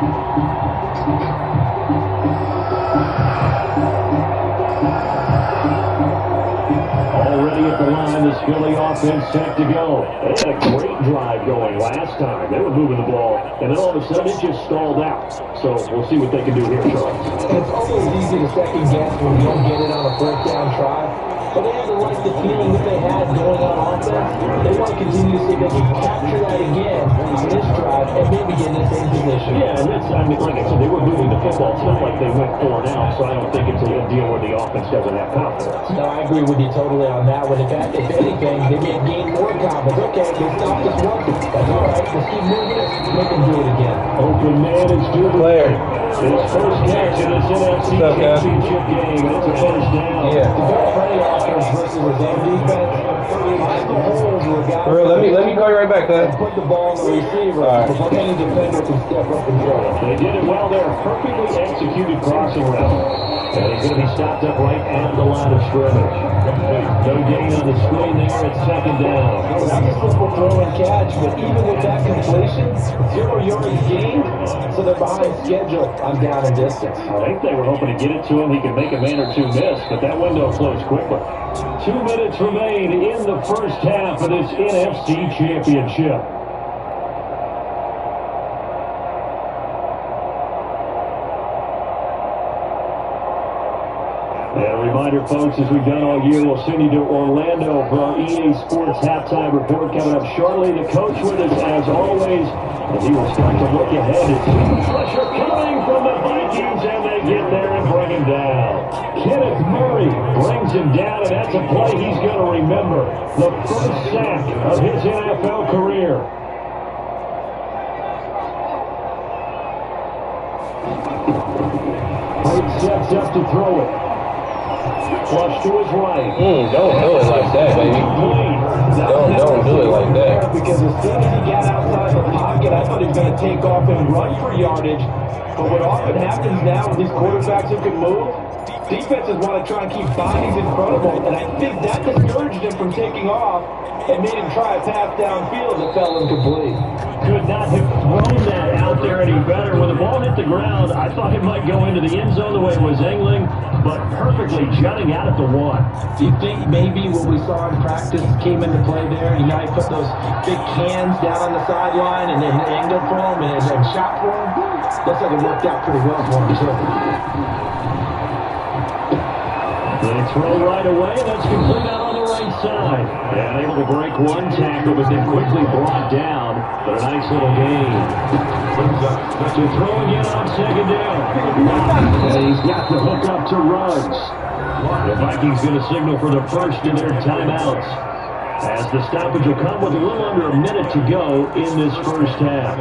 Already at the line, this Philly offense set to go. They had a great drive going last time. They were moving the ball, and then all of a sudden it just stalled out. So we'll see what they can do here, Charles. It's always easy to second guess when you don't get it on a 4th down try. But they had to like the feeling that they had going on offense. They want to continue to see if they can capture that again on this drive and maybe get in the same position. Yeah, and that's, I mean, like I said, they were moving the football. It's not like they went 4 and out, so I don't think it's a deal where the offense doesn't have confidence. No, I agree with you totally on that one. In fact, if anything, they may gain more confidence. Okay, they stopped this one. That's all right. Let's keep moving it. Make them do it again. Open man is Claire. His first catch in this NFC Championship game. It's a first down. Yeah. The very friendly offense versus his own defense. Find the holes where guys Let me call you right back, Claire. put the ball on the receiver before any defender can step up and throw it. They did it well there. Perfectly executed crossing route. And he's going to be stopped up right at the line of scrimmage. No gain on the screen there at second down. That's a simple throw and catch, but even with that completion, 0 yards gained, so they're behind schedule on down and distance. I think they were hoping to get it to him. He could make a man or 2 miss, but that window closed quickly. 2 minutes remain in the first half of this NFC Championship. And a reminder, folks, as we've done all year, we'll send you to Orlando for our EA Sports halftime report coming up shortly. The coach with us, as always, and he will start to look ahead at pressure coming from the Vikings, and they get there and bring him down. Kenneth Murray brings him down, and that's a play he's going to remember. The first sack of his NFL career. White sets up to throw it. Flush to his right. Don't do it like that, baby. Don't do it like that. Because as soon as he got outside the pocket, I thought he was going to take off and run for yardage. But what often happens now with these quarterbacks who can move, defenses want to try and keep bodies in front of them. And I think that discouraged him from taking off and made him try a pass downfield that fell incomplete. Could not have thrown that out there any better. When the ball hit the ground, I thought it might go into the end zone the way it was angling, but perfectly jutting out at the 1. Do you think maybe what we saw in practice came into play there? You know, he put those big cans down on the sideline and then angled for him and shot for him? Looks like it worked out pretty well for him, too. They throw right away, and that's complete out on the right outside. And able to break one tackle, but then quickly brought down. But a nice little gain. To throw again on second down. And he's got the hook up to Ruggs. The Vikings going to signal for the first in their timeouts, as the stoppage will come with a little under a minute to go in this first half.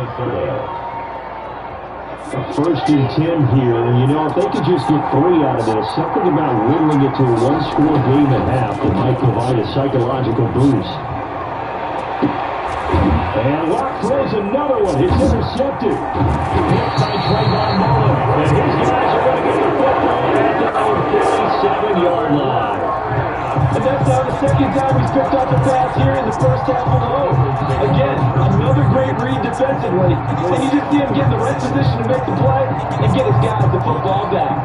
First and 10 here, and you know, if they could just get 3 out of this, something about whittling it to a one-score game at half that might provide a psychological boost. And Locke throws another one. It's intercepted. Hit by Trayvon Mullen. And his guys are going to get the football at their own 57-yard line. And that's now the second time he's picked up the pass here in the first half alone. Again, another great read defensively. And you just see him get in the right position to make the play and get his guys the football back.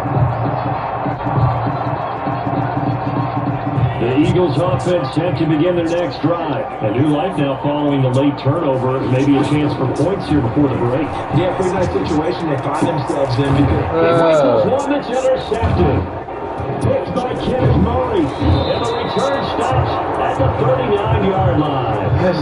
The Eagles offense set to begin their next drive. A new life now following the late turnover. Maybe a chance for points here before the break. Yeah, pretty nice situation they find themselves in because one that's intercepted. Picked by Kenneth Murray. And the return stops at the 39-yard line. That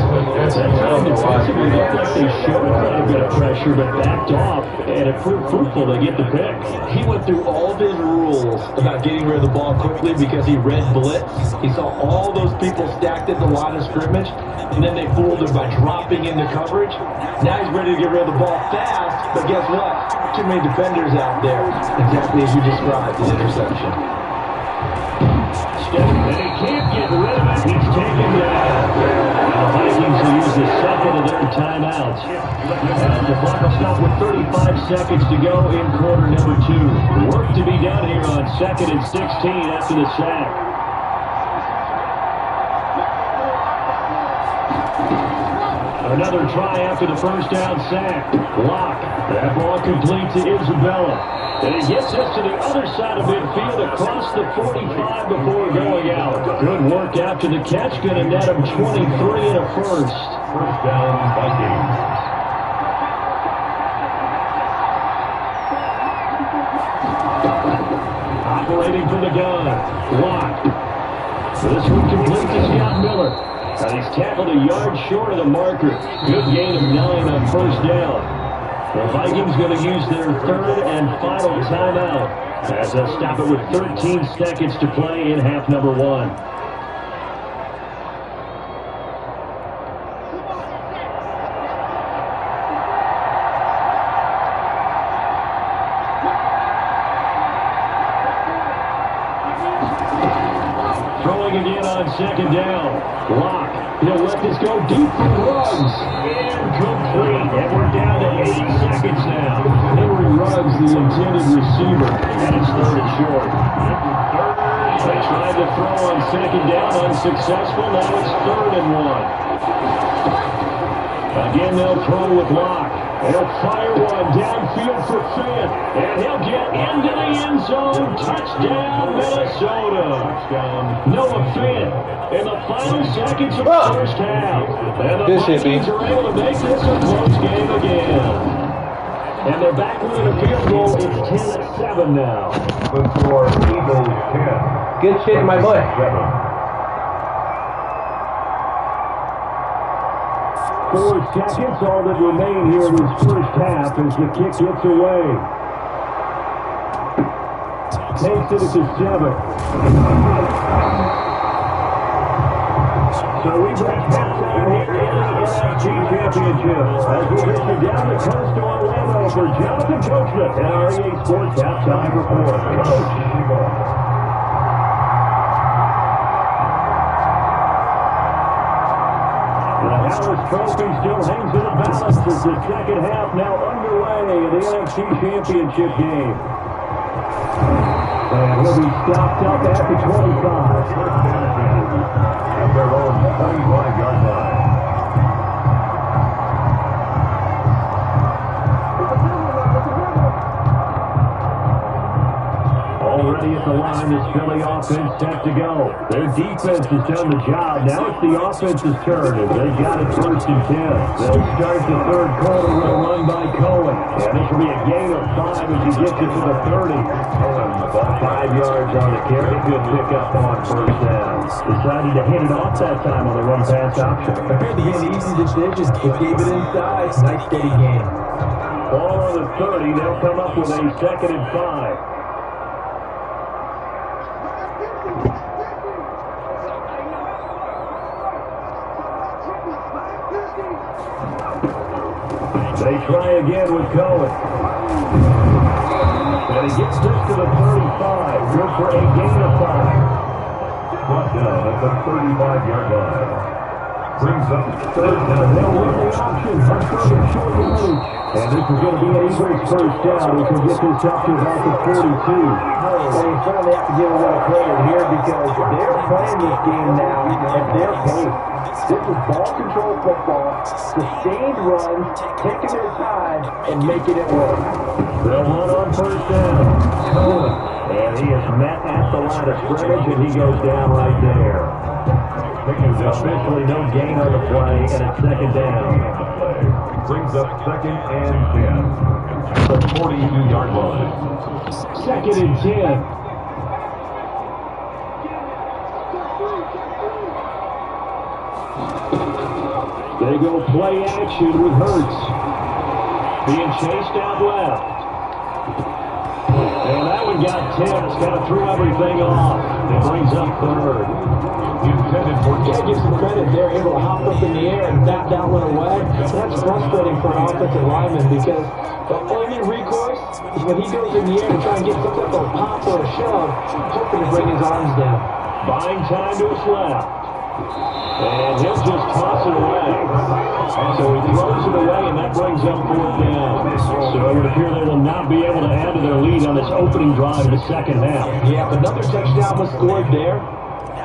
time defensively looked like they showed quite a bit of pressure, but backed off, and it proved fruitful to get the pick. He went through all of his rules about getting rid of the ball quickly because he read blitz. He saw all those people stacked at the line of scrimmage, and then they fooled him by dropping into coverage. Now he's ready to get rid of the ball fast, but guess what? Too many defenders out there. Exactly as you described, the interception. And he can't get rid of it. He's taken down. The Vikings will use the second of their timeouts. And the clock will stop with 35 seconds to go in quarter number 2. Work to be done here on 2nd and 16 after the sack. Another try after the first down sack. Locke. That ball complete to Isabella. And he gets us to the other side of midfield across the 45 before going out. Good work after the catch. Going to net him 23 and a first. First down, Vikings. Operating from the gun. Locke. So this one complete to Scott Miller. And he's tackled a yard short of the marker. Good gain of 9 on first down. The Vikings going to use their third and final timeout as they'll stop it with 13 seconds to play in half number 1. Throwing again on second down. Locke. He'll let this go deep for Ruggs. Incomplete. And we're down to 8 seconds now. Henry Ruggs, the intended receiver. And it's third and short. They tried to throw on second down. Unsuccessful. Now it's 3rd and 1. Again, they'll throw with Locke. They'll fire one downfield for Fant. And he'll get into the end zone. Touchdown, Minnesota. Noah Fant in the final seconds of the first half. And the Vikings are able to make this a close game again. And they're back within a field goal. It's 10-7 now. The score, Eagles 10. Good shit in my butt. 4 seconds, all that remain here in this first half as the kick gets away. Takes it to 7. So we break halftime here in the NFC Championship as we get you down the coast to Orlando for Jonathan Coachman and our EA Sports Halftime Report. Coach. Dallas Trophy still hangs in the balance as the second half now underway in the NFC Championship game. And we'll be stopped up at the 25. At their own 25-yard line. Already at the line is Billy Valley offense set to go. Their defense has done the job. Now it's the offense's turn as they've got it 1st and 10. They'll start the third quarter with a run by Cohen. And this will be a gain of 5 as he gets it to the 30. Cohen about 5 yards on the carry. Good pickup on 1st down. Decided to hit it off that time on the run-pass option. Appeared to be an easy decision. He gave it inside. Nice steady game. Ball on the 30. They'll come up with a 2nd and 5. They try again with Cohen. And he gets this to the 35. Good for a gain of 5. Brought down at the 35-yard line. Brings up 3rd down. They'll run the option for 3rd and short yardage. And this is going to be an Eagles 1st down. He can get this up to about the 42. Well, you certainly have to give a little credit here because they're playing this game now at their pace. This is ball control football, sustained runs, taking their time, and making it work. They'll run on 1st down. Cohen. And he is met at the line of scrimmage, and he goes down right there. Officially no gain on the play, and it's 2nd down. Brings up 2nd and 10. The 42-yard line. 2nd and 10. They go play action with Hurts. Being chased out left. And that one got tipped. Kind of threw everything off. It brings up 3rd. Intended for Yeah, give some credit. They're able to hop up in the air and bat that one away. That's frustrating for an offensive lineman because the only recourse is when he goes in the air to try and get some type of pop or a shove, hoping to bring his arms down. Buying time to his left. And he'll just toss it away. And so he throws it away, and that brings up 4th down. So it would appear they will not be able to add to their lead on this opening drive of the 2nd half. Yeah, if another touchdown was scored there,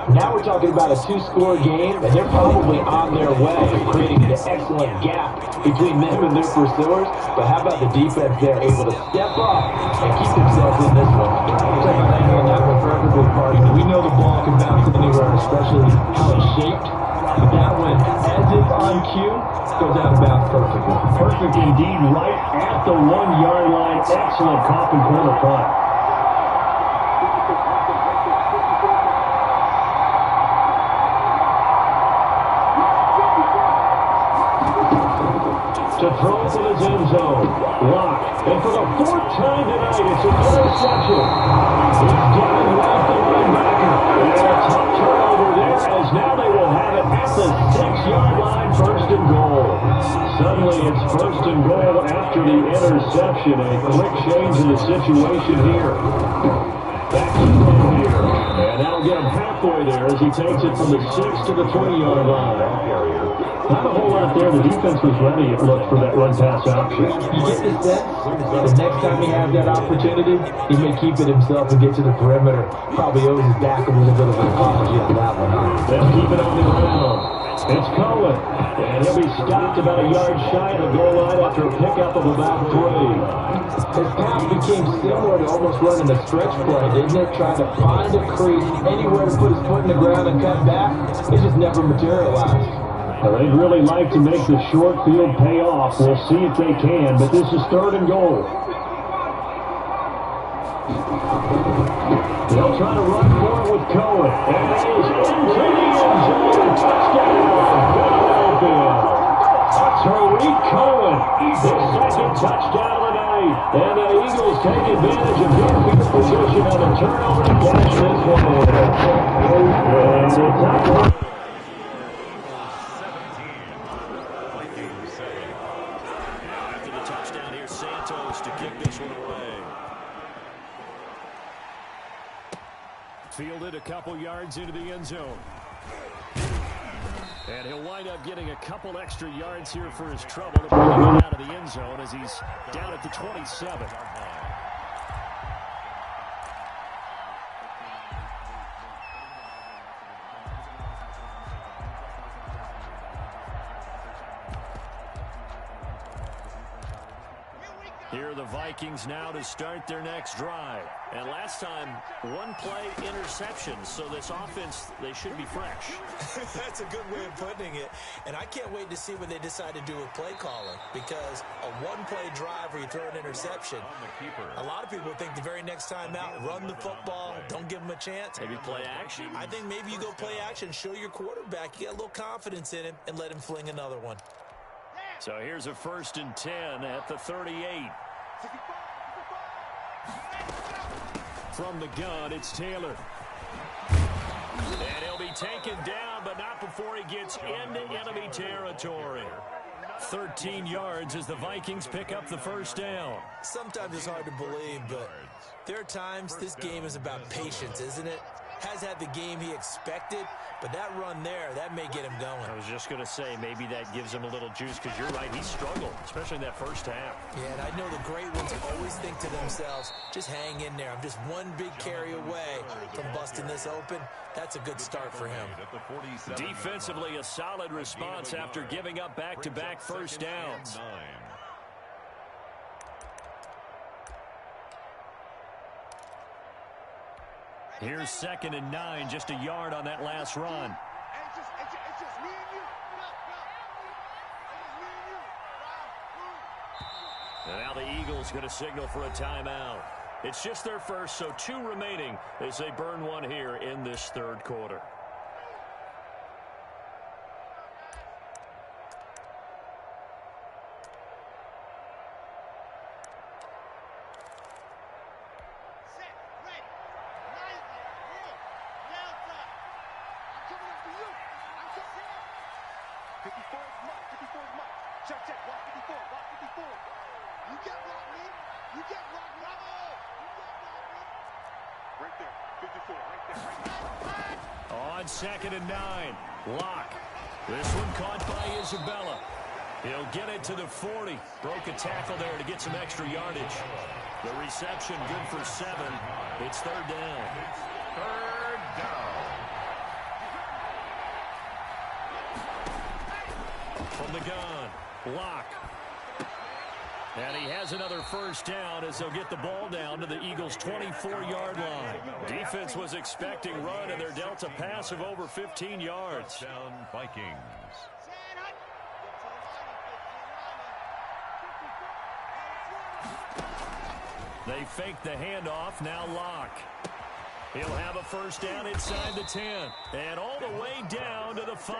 now we're talking about a 2-score game, and they're probably on their way, creating an excellent gap between them and their pursuers. But how about the defense there, able to step up and keep themselves in this one? We're talking about handling that one for every party. We know the ball can bounce anywhere, especially how it's shaped. But that one, as if on cue, goes out of bounds perfectly. Perfect indeed, right at the 1-yard line. Excellent coffin corner punt. To throw for his end zone. Lock. And for the 4th time tonight, it's an interception. It's down right the linebacker. And a tough turnover there as now they will have it at the 6-yard line, 1st and goal. Suddenly it's 1st and goal after the interception. A quick change in the situation here. Back to throw here. And that'll get him halfway there as he takes it from the 6 to the 20-yard line. Not a whole lot there. The defense was ready, it looked, for that run-pass option. You get the sense the next time he has that opportunity, he may keep it himself and get to the perimeter. Probably owes his back a little bit of an apology on that one. They'll keep it on the ground. It's Cohen. And he'll be stopped about a yard shy of the goal line after a pickup of about 3. His pass became similar to almost running a stretch play, didn't it? Trying to find a crease, anywhere to put his foot in the ground and cut back. It just never materialized. Well, they'd really like to make the short field pay off. We'll see if they can, but this is 3rd and goal. They'll try to run for it with Cohen. And it is into the end zone. Touchdown, Philadelphia. Tariq Cohen, his 2nd touchdown of the night. And the Eagles take advantage of good field position on the turnover to cash this one in. And it's up. Fielded a couple yards into the end zone. And he'll wind up getting a couple extra yards here for his trouble to bring him out of the end zone as he's down at the 27. Here are the Vikings now to start their next drive. And last time, one-play interception. So this offense, they should be fresh. That's a good way of putting it. And I can't wait to see what they decide to do with play calling. Because a one-play drive where you throw an interception, a lot of people think the very next time out, run the football, don't give them a chance. Maybe play action? I think maybe you go play action, show your quarterback, you get a little confidence in him, and let him fling another one. So here's a 1st and 10 at the 38. From the gun, it's Taylor. And he'll be taken down, but not before he gets into enemy territory. 13 yards as the Vikings pick up the first down. Sometimes it's hard to believe, but there are times this game is about patience, isn't it? Has had the game he expected, but that run there, that may get him going. I was just going to say, maybe that gives him a little juice, because you're right, he struggled, especially in that first half. Yeah, and I know the great ones always think to themselves, just hang in there. I'm just one big carry away from busting this open. That's a good start for him. Defensively, a solid response after giving up back-to-back first downs. Here's 2nd and 9, just a yard on that last run. And now the Eagles going to signal for a timeout. It's just their first, so 2 remaining as they burn one here in this 3rd quarter. On 2nd and 9, Locke. This one caught by Isabella. He'll get it to the 40. Broke a tackle there to get some extra yardage. The reception good for 7. It's 3rd down. 3rd down. From the gun, Locke. And he has another first down as they'll get the ball down to the Eagles' 24-yard line. Defense was expecting run, and they're dealt a pass of over 15 yards. Down Vikings. They fake the handoff, now Locke. He'll have a first down inside the 10. And all the way down to the 5.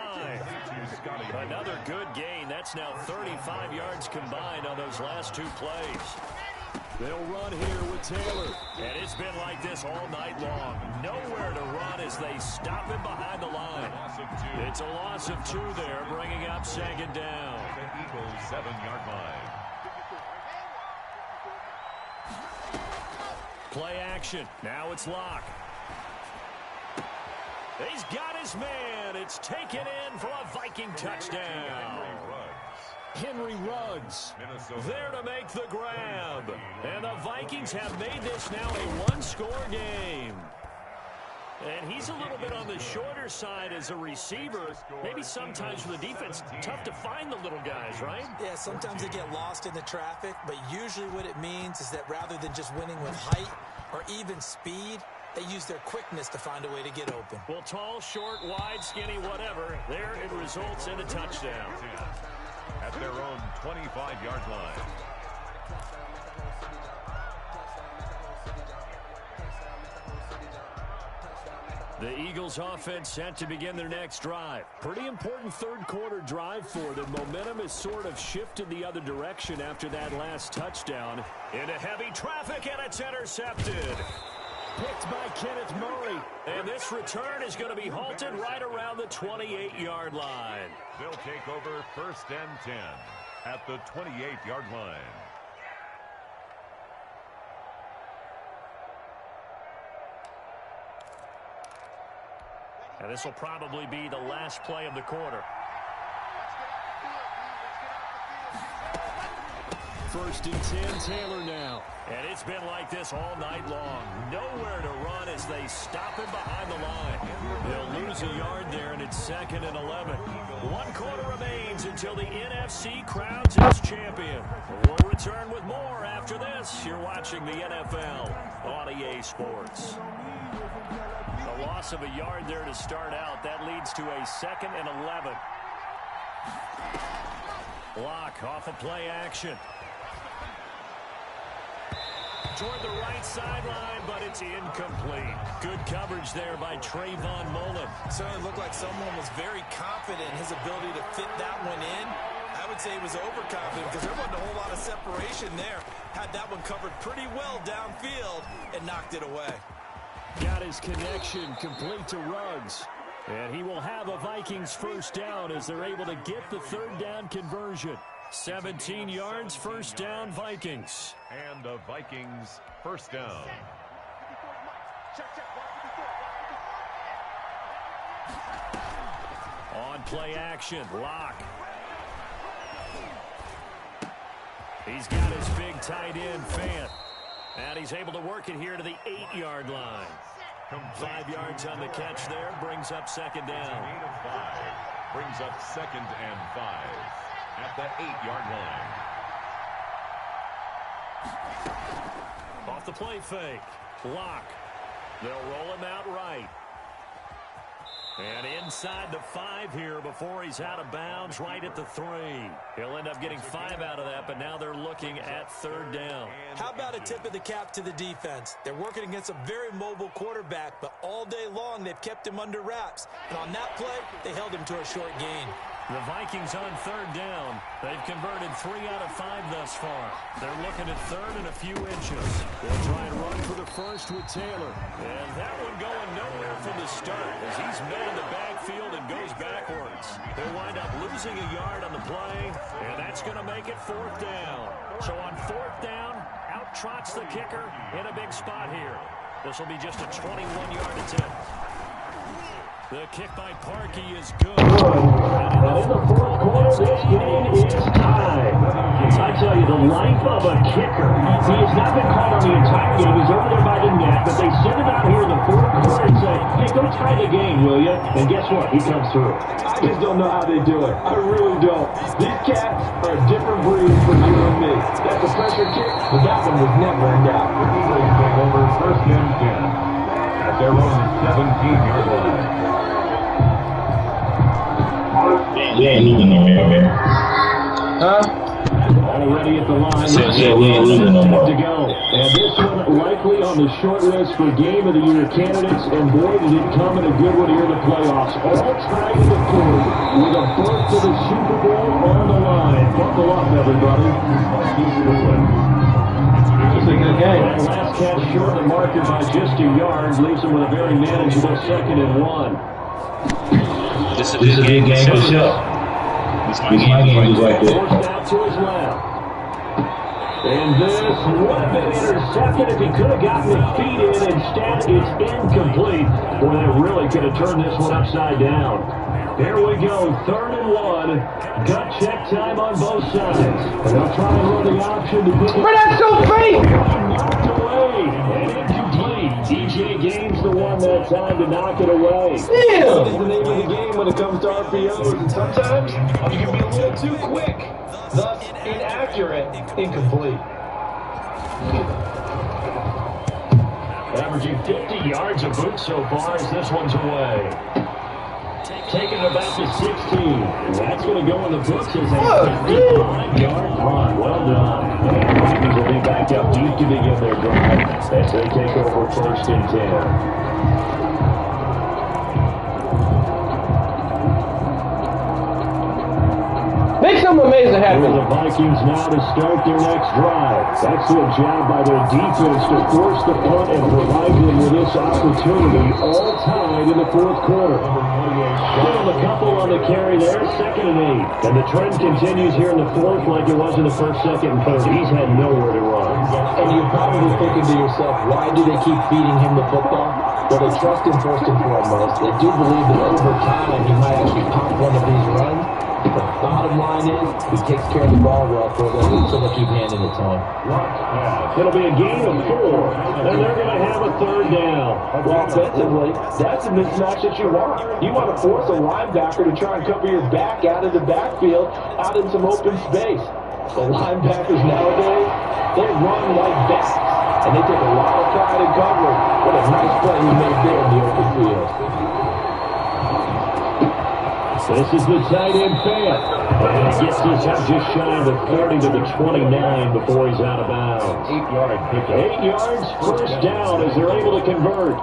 Another good gain. That's now 35 yards combined on those last 2 plays. They'll run here with Taylor. And it's been like this all night long. Nowhere to run as they stop him behind the line. It's a loss of 2 there, bringing up 2nd down. The Eagles' 7-yard line. Play action. Now it's Locke. He's got his man. It's taken in for a Viking touchdown. Henry Ruggs there to make the grab. And the Vikings have made this now a 1-score game. And he's a little bit on the shorter side as a receiver. Maybe sometimes for the defense, tough to find the little guys, right? Yeah, sometimes they get lost in the traffic, but usually what it means is that rather than just winning with height or even speed, they use their quickness to find a way to get open. Well, tall, short, wide, skinny, whatever, there it results in a touchdown. At their own 25-yard line. The Eagles offense set to begin their next drive. Pretty important 3rd quarter drive for them. Momentum has sort of shifted the other direction after that last touchdown. Into heavy traffic, and it's intercepted. Picked by Kenneth Murray. And this return is going to be halted right around the 28-yard line. They'll take over 1st and 10 at the 28-yard line. And this will probably be the last play of the quarter. first and 10. Taylor now. And it's been like this all night long. Nowhere to run as they stop him behind the line. They'll lose a yard there, and it's 2nd and 11. 1 quarter remains until the NFC crowns its champion. We'll return with more after this. You're watching the NFL on EA Sports. A loss of a yard there to start out. That leads to a 2nd and 11. Block off of play action. Toward the right sideline, but it's incomplete. Good coverage there by Trayvon Mullen. Certainly looked like someone was very confident in his ability to fit that one in. I would say he was overconfident because there wasn't a whole lot of separation there. Had that one covered pretty well downfield and knocked it away. Got his connection complete to Ruggs. And he will have a Vikings first down as they're able to get the 3rd down conversion. 17 yards, first down, Vikings. And the Vikings first down. On play action, Locke. He's got his big tight end, Fant. And he's able to work it here to the 8-yard line. 5 yards on the catch there, brings up 2nd down. Brings up 2nd and 5 at the 8-yard line. Off the play fake, Locke. They'll roll him out right. And inside the 5 here before he's out of bounds, right at the 3. He'll end up getting 5 out of that, but now they're looking at 3rd down. How about a tip of the cap to the defense? They're working against a very mobile quarterback, but all day long they've kept him under wraps. And on that play, they held him to a short gain. The Vikings on 3rd down. They've converted 3 out of 5 thus far. They're looking at 3rd and a few inches. They'll try and run for the first with Taylor. And that one going nowhere from the start as he's met in the backfield and goes backwards. They'll wind up losing a yard on the play, and that's going to make it 4th down. So on 4th down, out trots the kicker in a big spot here. This will be just a 21-yard attempt. The kick by Parkey is good. And in the 4th quarter, this game is tied. I tell you, the life of a kicker. He has not been called on the entire game. He's over there by the net, but they send him out here in the 4th quarter and say, hey, go tie the game, will you? And guess what? He comes through. I just don't know how they do it. I really don't. These cats are a different breed from you and me. That's a pressure kick, but that one was never in doubt. Over 1st and 10 at their own 17-yard line. We ain't losing no more, man. Already at the line. We ain't losing no more. To go. And this one likely on the short list for Game of the Year candidates. And boy, did it come in a good one here in the playoffs. All tied in the 4th with a berth to the Super Bowl on the line. Buckle up, everybody. It's a good game. That last catch short of the marker by just a yard leaves them with a very manageable 2nd and 1. This is a big game for sure. This is my game right there. Forced out to his left. And this would have been intercepted if he could have gotten his feet in. Instead, it's incomplete. Boy, that really could have turned this one upside down. There we go, 3rd and 1. Gut check time on both sides. And they'll try and run the option to pick it. But that's so fake! Knocked away and incomplete. DJ Gaines the one that time to knock it away. That is the name of the game when it comes to RPOs. And sometimes you can be a little too quick. Thus, inaccurate, incomplete. Averaging 50 yards a boot so far as this one's away. Taking it about to 16. That's going to go in the books as a 55-yard punt. Well done. And the Vikings will be back up deep to begin their drive as they take over 1st and 10. Make something amazing happen. The Vikings now to start their next drive. Excellent job by their defense to force the punt and provide them with this opportunity, all tied in the 4th quarter. Give them a couple on the carry there, 2nd and 8. And the trend continues here in the 4th like it was in the 1st, 2nd, and 3rd. He's had nowhere to run. And you're probably thinking to yourself, why do they keep feeding him the football? Well, they trust him first and foremost. They do believe that over time he might actually pop one of these runs. But bottom line is, he takes care of the ball well for them, so they'll keep handing it to him. It'll be a gain of 4, and they're going to have a third down. Well, offensively, that's a mismatch that you want. You want to force a linebacker to try and cover your back out of the backfield, out in some open space. The linebackers nowadays, they run like bats, and they take a lot of pride in covering. What a nice play he made there in the open field. This is the tight end Fant. And he gets this out just shy of the 30 to the 29 before he's out of bounds. 8-yard pickup. 8 yards, first down as they're able to convert.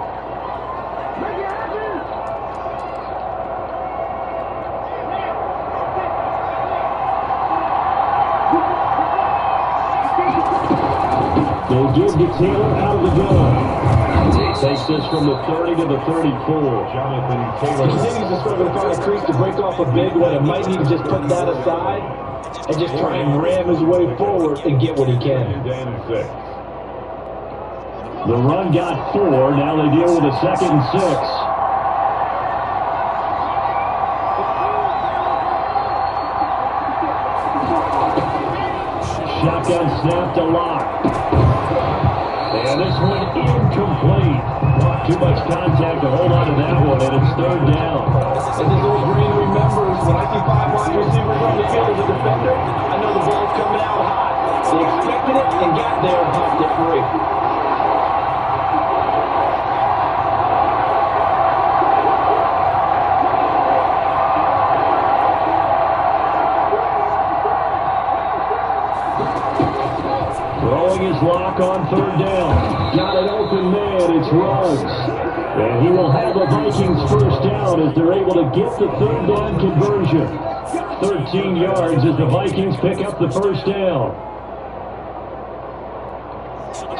They give to Taylor out of the gun. Takes this from the 30 to the 34. Jonathan Taylor. He continues to struggle to find a crease to break off a big one, and might need to just put that aside and just try and ram his way forward and get what he can. And 6. The run got 4. Now they deal with a 2nd and 6. Shotgun snap to Locke. And this one incomplete. Not too much contact to hold on to that one, and it's third down. As this old Green remembers, when I see 5 wide receivers on the field as a defender, I know the ball's coming out hot. They expected it and got there and popped it free. Throwing his Lock on third down. Got an open man. It's Ruggs. And he will have the Vikings first down as they're able to get the third down conversion. 13 yards as the Vikings pick up the first down.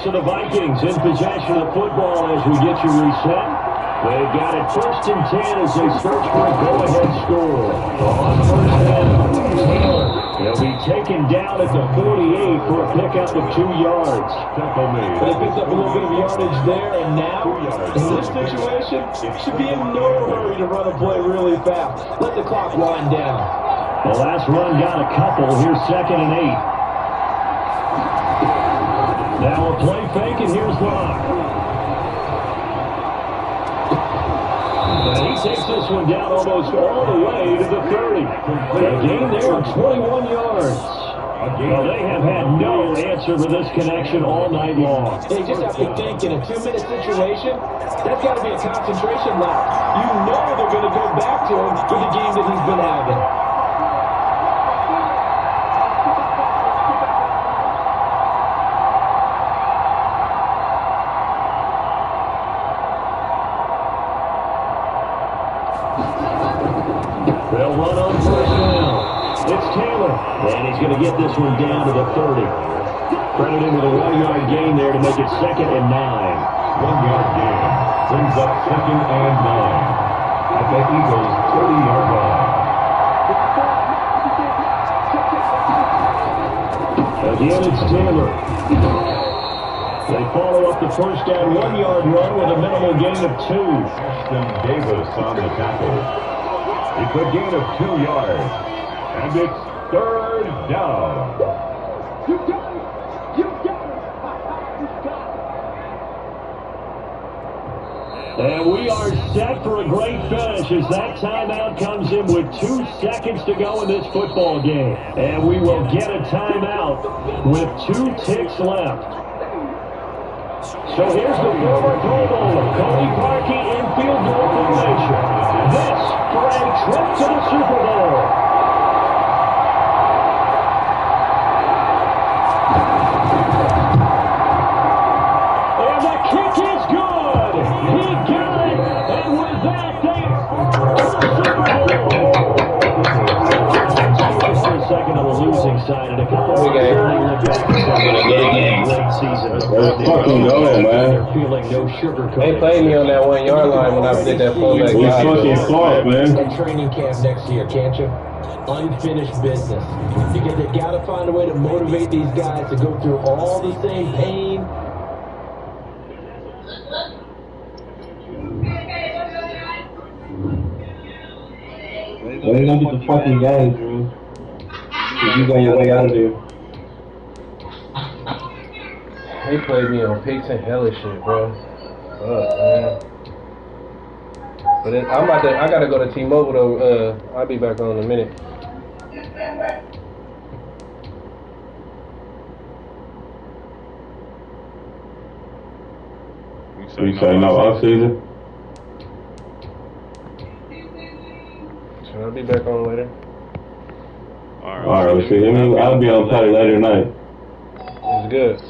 So the Vikings in possession of the football as we get you reset. They've got it 1st and 10 as they search for a go-ahead score. On first down, Taylor. He'll be taken down at the 48 for a pickup of 2 yards. But they picked up a little bit of yardage there, and now, in this situation, should be in no hurry to run a play really fast. Let the clock wind down. The last run got a couple. Here's 2nd and 8. Now a play fake, and here's Locke. And he takes this one down almost all the way to the 30. A gain there of 21 yards. Well, they have had no answer for this connection all night long. They just have to think in a 2-minute situation, that's got to be a concentration lapse. You know they're going to go back to him with the game that he's been having. They'll run on first down. It's Taylor. And he's going to get this one down to the 30. Credit him with a 1-yard gain there to make it 2nd and 9. 1-yard gain. Brings up 2nd and 9. At the Eagles' 30-yard line. Again, it's Taylor. They follow up the first down 1-yard run with a minimal gain of 2. Ashton Davis on the tackle. It's a gain of 2 yards. And it's third down. You got it! You got it! And we are set for a great finish as that timeout comes in with 2 seconds to go in this football game. And we will get a timeout with 2 ticks left. So here's the former Pro Bowler, Cody Parkey in field goal formation. This for a trip to the Super Bowl. And the kick is good. He got it. And with that, they are the Super Bowl. For a second on the losing side and a couple of great season. Let's fucking go, man. Feeling no sugarcoat. They played me on that 1-yard line when I did that fullback. We fucking fought, man. And training camp next year, can't you? Unfinished business. Because they got to find a way to motivate these guys to go through all the same pain. They ain't gonna get the fucking game, bro. You on your way out of there. They played me on picks and hellish shit, bro. Fuck, man. But then I gotta go to T-Mobile though. I'll be back on in a minute. You say no off season? So I'll be back on later. Alright, let's see. I'll be on play later tonight. It's good.